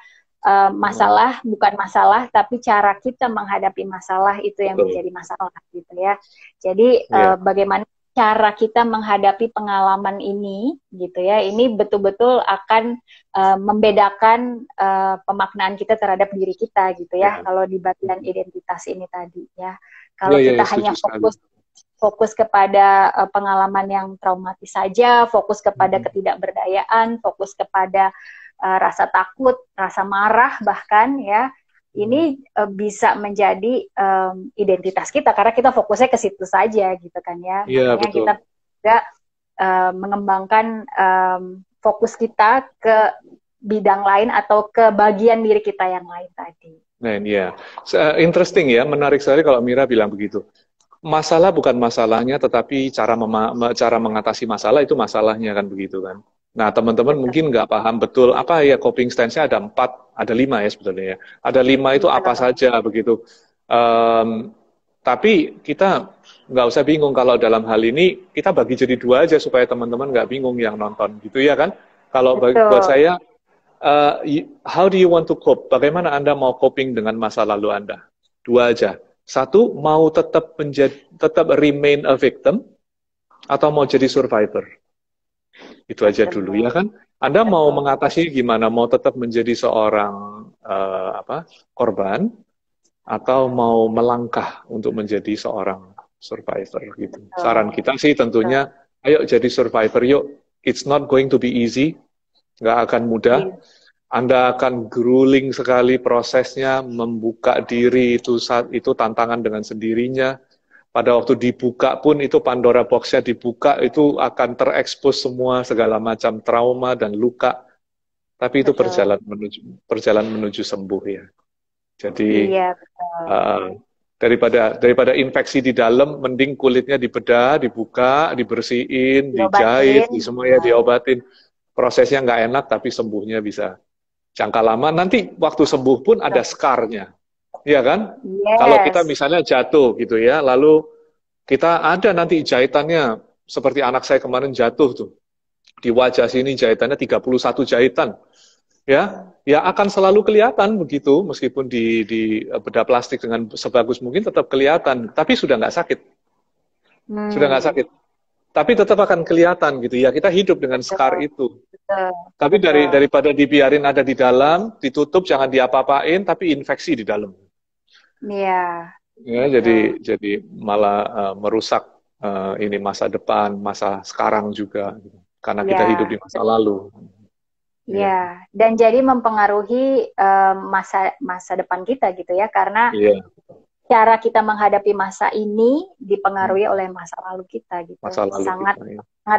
masalah bukan masalah, tapi cara kita menghadapi masalah itu yang
Betul.
menjadi masalah gitu ya. Jadi
Iya.
bagaimana cara kita menghadapi pengalaman ini gitu ya, ini betul-betul akan membedakan pemaknaan kita terhadap diri kita gitu ya,
Iya.
kalau di bagian identitas ini tadi ya. Kalau
Iya,
kita
setuju
hanya
sekali.
fokus kepada pengalaman yang traumatis saja, fokus kepada ketidakberdayaan, fokus kepada rasa takut, rasa marah bahkan ya, ini bisa menjadi identitas kita karena kita fokusnya ke situ saja gitu kan ya.
Iya,
Makanya
betul.
kita juga mengembangkan fokus kita ke bidang lain atau ke bagian diri kita yang lain tadi.
Nah, iya. Interesting ya, menarik sekali kalau Mira bilang begitu. Masalah bukan masalahnya, tetapi cara mengatasi masalah itu masalahnya, kan begitu kan. Nah, teman-teman
Betul.
mungkin nggak paham betul apa ya coping stance-nya, ada 4, ada 5 ya sebetulnya ya. Ada 5 itu apa
Betul.
saja begitu. Tapi kita nggak usah bingung kalau dalam hal ini kita bagi jadi 2 aja supaya teman-teman nggak bingung yang nonton gitu ya kan. Kalau buat saya, how do you want to cope? Bagaimana Anda mau coping dengan masa lalu Anda? 2 aja. 1, mau tetap remain a victim atau mau jadi survivor. Itu aja dulu ya kan. Anda mau mengatasi gimana? Mau tetap menjadi seorang korban atau mau melangkah untuk menjadi seorang survivor gitu. Saran kita sih tentunya, ayo jadi survivor yuk. It's not going to be easy, nggak akan mudah. Anda akan grueling sekali prosesnya, membuka diri itu tantangan dengan sendirinya. Pada waktu dibuka pun itu Pandora Box-nya dibuka, itu akan terekspos semua segala macam trauma dan luka. Tapi itu perjalanan menuju sembuh ya. Jadi daripada infeksi di dalam, mending kulitnya dibedah, dibuka, dibersihin, dijahit, semuanya diobatin. Prosesnya nggak enak, tapi sembuhnya bisa jangka lama. Nanti waktu sembuh pun ada scar-nya, ya kan?
Yes.
Kalau kita misalnya jatuh gitu ya, lalu kita ada nanti jahitannya, seperti anak saya kemarin jatuh tuh, di wajah sini jahitannya 31 jahitan. Ya akan selalu kelihatan begitu, meskipun di bedah plastik dengan sebagus mungkin tetap kelihatan, tapi sudah nggak sakit. Sudah nggak sakit. Tapi tetap akan kelihatan gitu ya, kita hidup dengan scar itu. Tapi daripada dibiarin ada di dalam, ditutup, jangan diapa-apain, tapi infeksi di dalam.
Iya.
Ya, jadi malah merusak ini masa depan, masa sekarang juga, gitu. Karena kita hidup di masa lalu.
Iya, dan jadi mempengaruhi masa depan kita gitu ya, karena cara kita menghadapi masa ini dipengaruhi oleh masa lalu kita gitu, sangat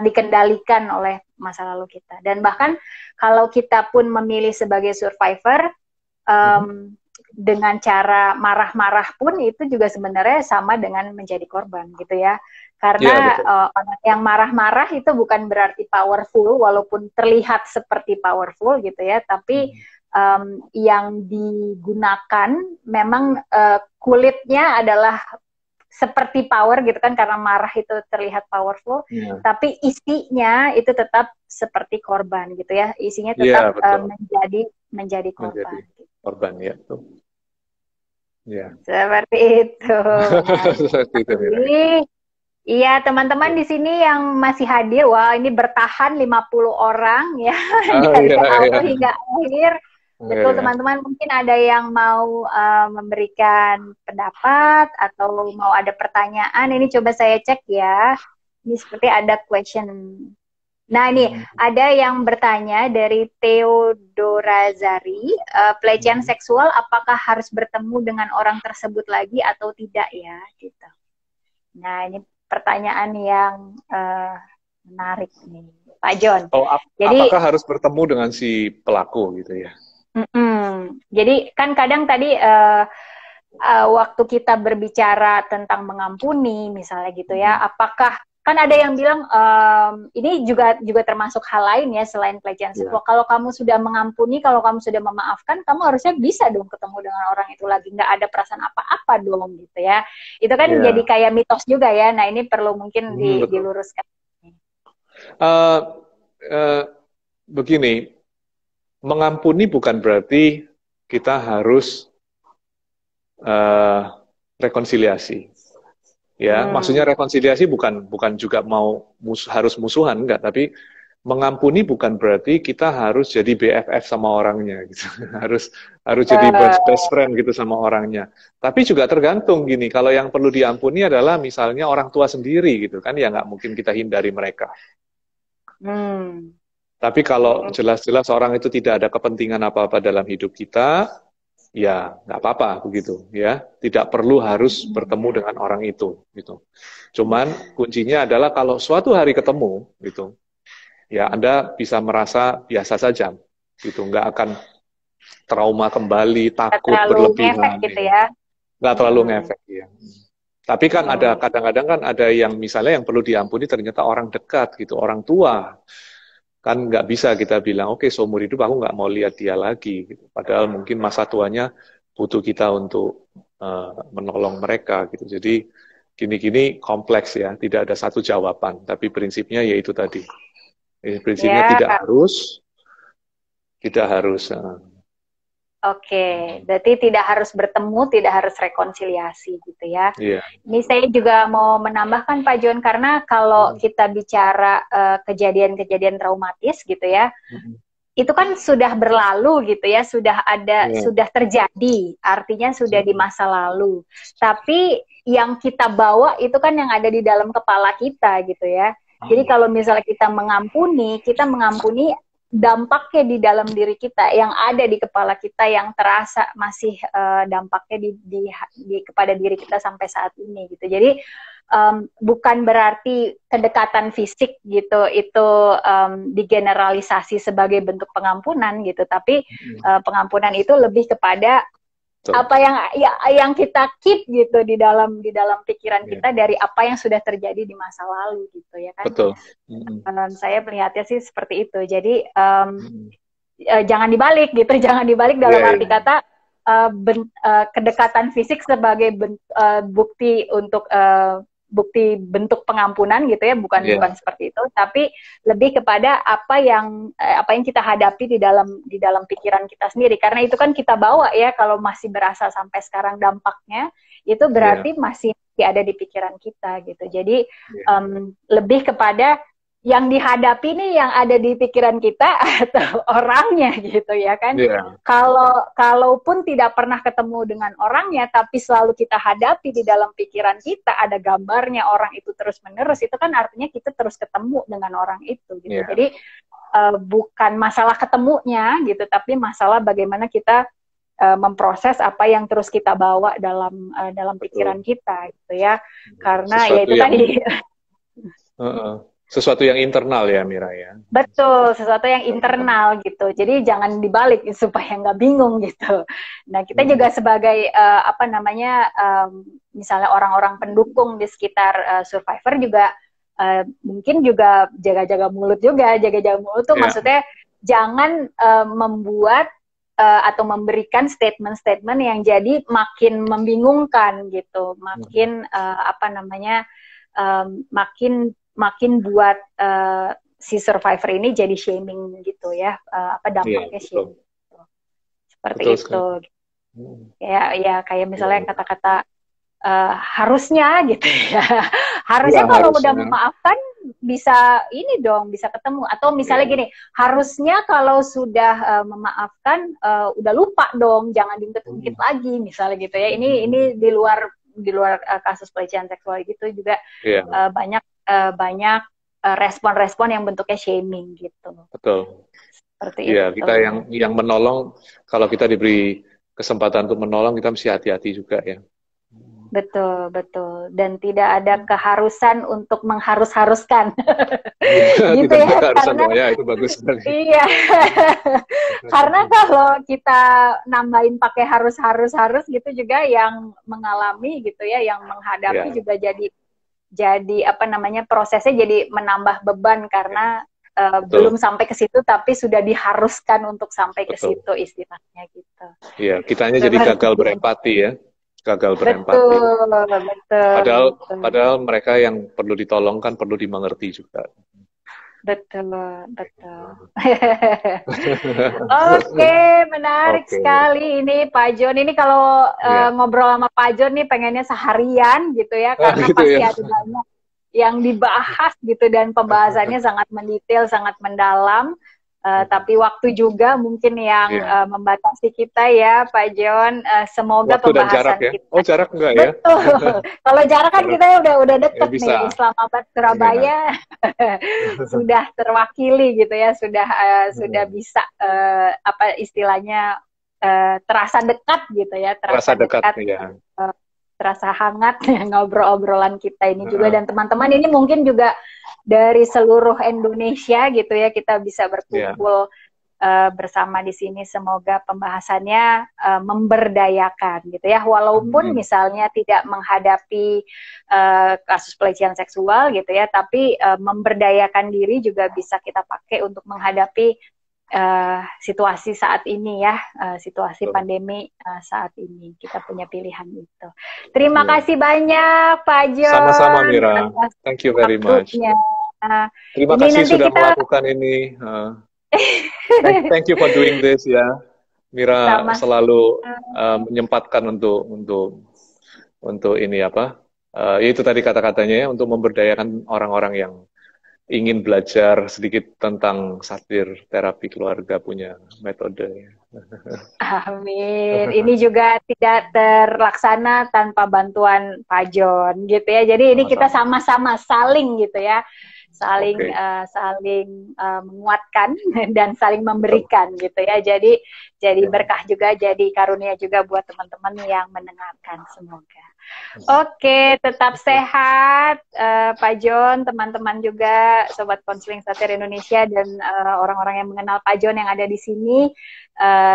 dikendalikan oleh masa lalu kita. Dan bahkan kalau kita pun memilih sebagai survivor dengan cara marah-marah pun itu juga sebenarnya sama dengan menjadi korban gitu ya. Karena orang yang marah-marah itu bukan berarti powerful, walaupun terlihat seperti powerful gitu ya, tapi yang digunakan memang kulitnya adalah seperti power gitu kan, karena marah itu terlihat powerful, tapi isinya itu tetap seperti korban gitu ya, isinya tetap menjadi korban.
Korban ya tuh. Ya.
Seperti itu.
Seperti itu, Mira.
Iya, teman-teman di sini yang masih hadir, wah ini bertahan 50 orang ya, dari awal hingga akhir. Betul, teman-teman, mungkin ada yang mau memberikan pendapat atau mau ada pertanyaan. Ini coba saya cek ya. Ini seperti ada question. Nah, ini ada yang bertanya dari Theodora Zari, pelecehan seksual apakah harus bertemu dengan orang tersebut lagi atau tidak ya, gitu. Nah, ini pertanyaan yang menarik nih, Pak John.
Jadi, apakah harus bertemu dengan si pelaku gitu ya?
Jadi kan kadang tadi waktu kita berbicara tentang mengampuni, misalnya gitu ya, apakah kan ada yang bilang ini juga termasuk hal lain ya selain pelecehan seksual. Kalau kamu sudah mengampuni, kalau kamu sudah memaafkan, kamu harusnya bisa dong ketemu dengan orang itu lagi, nggak ada perasaan apa-apa dong gitu ya. Itu kan jadi kayak mitos juga ya. Nah ini perlu mungkin diluruskan.
Begini, mengampuni bukan berarti kita harus rekonsiliasi. Ya, maksudnya rekonsiliasi bukan juga harus musuhan, enggak, tapi mengampuni bukan berarti kita harus jadi BFF sama orangnya gitu. harus jadi best friend gitu sama orangnya. Tapi juga tergantung gini, kalau yang perlu diampuni adalah misalnya orang tua sendiri gitu kan, ya nggak mungkin kita hindari mereka. Tapi kalau jelas-jelas orang itu tidak ada kepentingan apa-apa dalam hidup kita, ya nggak apa-apa begitu ya, tidak perlu harus bertemu dengan orang itu gitu. Cuman kuncinya adalah kalau suatu hari ketemu gitu ya, Anda bisa merasa biasa saja gitu, nggak akan trauma kembali, takut berlebihan
gitu ya,
nggak terlalu ngefek ya. Tapi kan ada kadang-kadang kan ada yang misalnya yang perlu diampuni ternyata orang dekat gitu, orang tua. Kan nggak bisa kita bilang, oke, seumur hidup aku nggak mau lihat dia lagi. Gitu. Padahal mungkin masa tuanya butuh kita untuk menolong mereka. Gitu. Jadi gini-gini kompleks ya, tidak ada satu jawaban. Tapi prinsipnya yaitu tadi. Prinsipnya tidak harus.
Oke, berarti tidak harus bertemu, tidak harus rekonsiliasi gitu ya. Ini saya juga mau menambahkan Pak John, karena kalau kita bicara kejadian-kejadian traumatis gitu ya, itu kan sudah berlalu gitu ya, sudah terjadi, artinya sudah di masa lalu. Tapi yang kita bawa itu kan yang ada di dalam kepala kita gitu ya. Jadi kalau misalnya kita mengampuni dampaknya di dalam diri kita, yang ada di kepala kita, yang terasa masih dampaknya kepada diri kita sampai saat ini gitu. Jadi bukan berarti kedekatan fisik gitu itu digeneralisasi sebagai bentuk pengampunan gitu, tapi pengampunan itu lebih kepada apa yang kita keep gitu di dalam pikiran kita dari apa yang sudah terjadi di masa lalu gitu ya kan.
Betul.
Saya melihatnya sih seperti itu. Jadi jangan dibalik gitu, jangan dibalik dalam arti kata kedekatan fisik sebagai bukti untuk bukti bentuk pengampunan gitu ya, bukan seperti itu, tapi lebih kepada apa yang kita hadapi di dalam pikiran kita sendiri, karena itu kan kita bawa ya. Kalau masih berasa sampai sekarang dampaknya, itu berarti masih ada di pikiran kita gitu. Jadi lebih kepada yang dihadapi nih yang ada di pikiran kita atau orangnya gitu ya kan. Kalaupun tidak pernah ketemu dengan orangnya, tapi selalu kita hadapi di dalam pikiran kita, ada gambarnya orang itu terus menerus, itu kan artinya kita terus ketemu dengan orang itu gitu. Jadi bukan masalah ketemunya gitu, tapi masalah bagaimana kita memproses apa yang terus kita bawa dalam pikiran kita gitu ya. Karena ya itu tadi
sesuatu yang internal ya, Mira ya.
Betul, sesuatu yang internal gitu. Jadi jangan dibalik supaya nggak bingung gitu. Nah, kita juga sebagai misalnya orang-orang pendukung di sekitar survivor juga mungkin juga jaga-jaga mulut juga. Jaga-jaga mulut tuh maksudnya jangan membuat atau memberikan statement-statement yang jadi makin membingungkan gitu, makin apa namanya, makin buat si survivor ini jadi shaming gitu ya, apa dampaknya shaming gitu. Seperti
betul
itu.
Sekali.
Ya kayak misalnya kata-kata harusnya gitu ya. Harusnya kalau udah memaafkan bisa ini dong, bisa ketemu. Atau misalnya gini, harusnya kalau sudah memaafkan udah lupa dong, jangan diungkit-ungkit lagi misalnya gitu ya. Ini di luar kasus pelecehan seksual gitu juga banyak respon-respon yang bentuknya shaming gitu.
Betul.
Seperti
itu. Kita yang menolong, kalau kita diberi kesempatan untuk menolong, kita mesti hati-hati juga ya.
Betul. Dan tidak ada keharusan untuk mengharus-haruskan. Gitu ya. Karena
itu bagus sekali.
Iya. Karena kalau kita nambahin pakai harus gitu juga yang mengalami gitu ya, yang menghadapi juga jadi apa namanya, prosesnya jadi menambah beban karena belum sampai ke situ tapi sudah diharuskan untuk sampai ke situ istilahnya gitu.
Iya, kitanya jadi gagal berempati ya. Gagal berempati.
Betul.
Padahal mereka yang perlu ditolong kan perlu dimengerti juga.
Betul. Oke, menarik sekali ini Pak John. Ini kalau ngobrol sama Pak John nih pengennya seharian gitu ya, karena gitu pasti ada banyak yang dibahas gitu dan pembahasannya sangat mendetail, sangat mendalam. Tapi waktu juga mungkin yang membatasi kita ya Pak John. Semoga waktu pembahasan kita.
Oh, jarak enggak ya?
Betul. Kalau jarak kan kita udah deket nih. Islamabad Surabaya sudah terwakili gitu ya, sudah bisa apa istilahnya terasa dekat gitu ya, terasa dekat ya. Terasa hangat ngobrol-obrolan kita ini juga, dan teman-teman ini mungkin juga dari seluruh Indonesia gitu ya, kita bisa berkumpul bersama di sini. Semoga pembahasannya memberdayakan gitu ya, walaupun misalnya tidak menghadapi kasus pelecehan seksual gitu ya, tapi memberdayakan diri juga bisa kita pakai untuk menghadapi situasi saat ini ya, situasi pandemi saat ini. Kita punya pilihan itu. Terima kasih banyak Pak John.
Sama-sama Mira. Thank you very much. Terima kasih sudah melakukan ini. Thank you for doing this ya. Mira selalu menyempatkan untuk ini apa? Itu tadi kata-katanya ya, untuk memberdayakan orang-orang yang ingin belajar sedikit tentang satir terapi keluarga punya metode.
Amin. Ini juga tidak terlaksana tanpa bantuan Pak John gitu ya. Jadi ini kita sama-sama saling gitu ya, saling menguatkan dan saling memberikan gitu ya. Jadi berkah juga, jadi karunia juga buat teman-teman yang mendengarkan. Semoga. Oke, tetap sehat Pak John, teman-teman juga, Sobat Konseling Satir Indonesia, dan orang-orang yang mengenal Pak John yang ada di sini.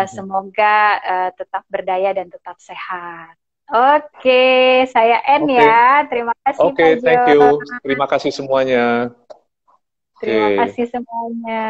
Semoga tetap berdaya dan tetap sehat. Oke, saya ya. Terima kasih Pak John.
Thank you. Terima kasih semuanya.
Terima kasih semuanya.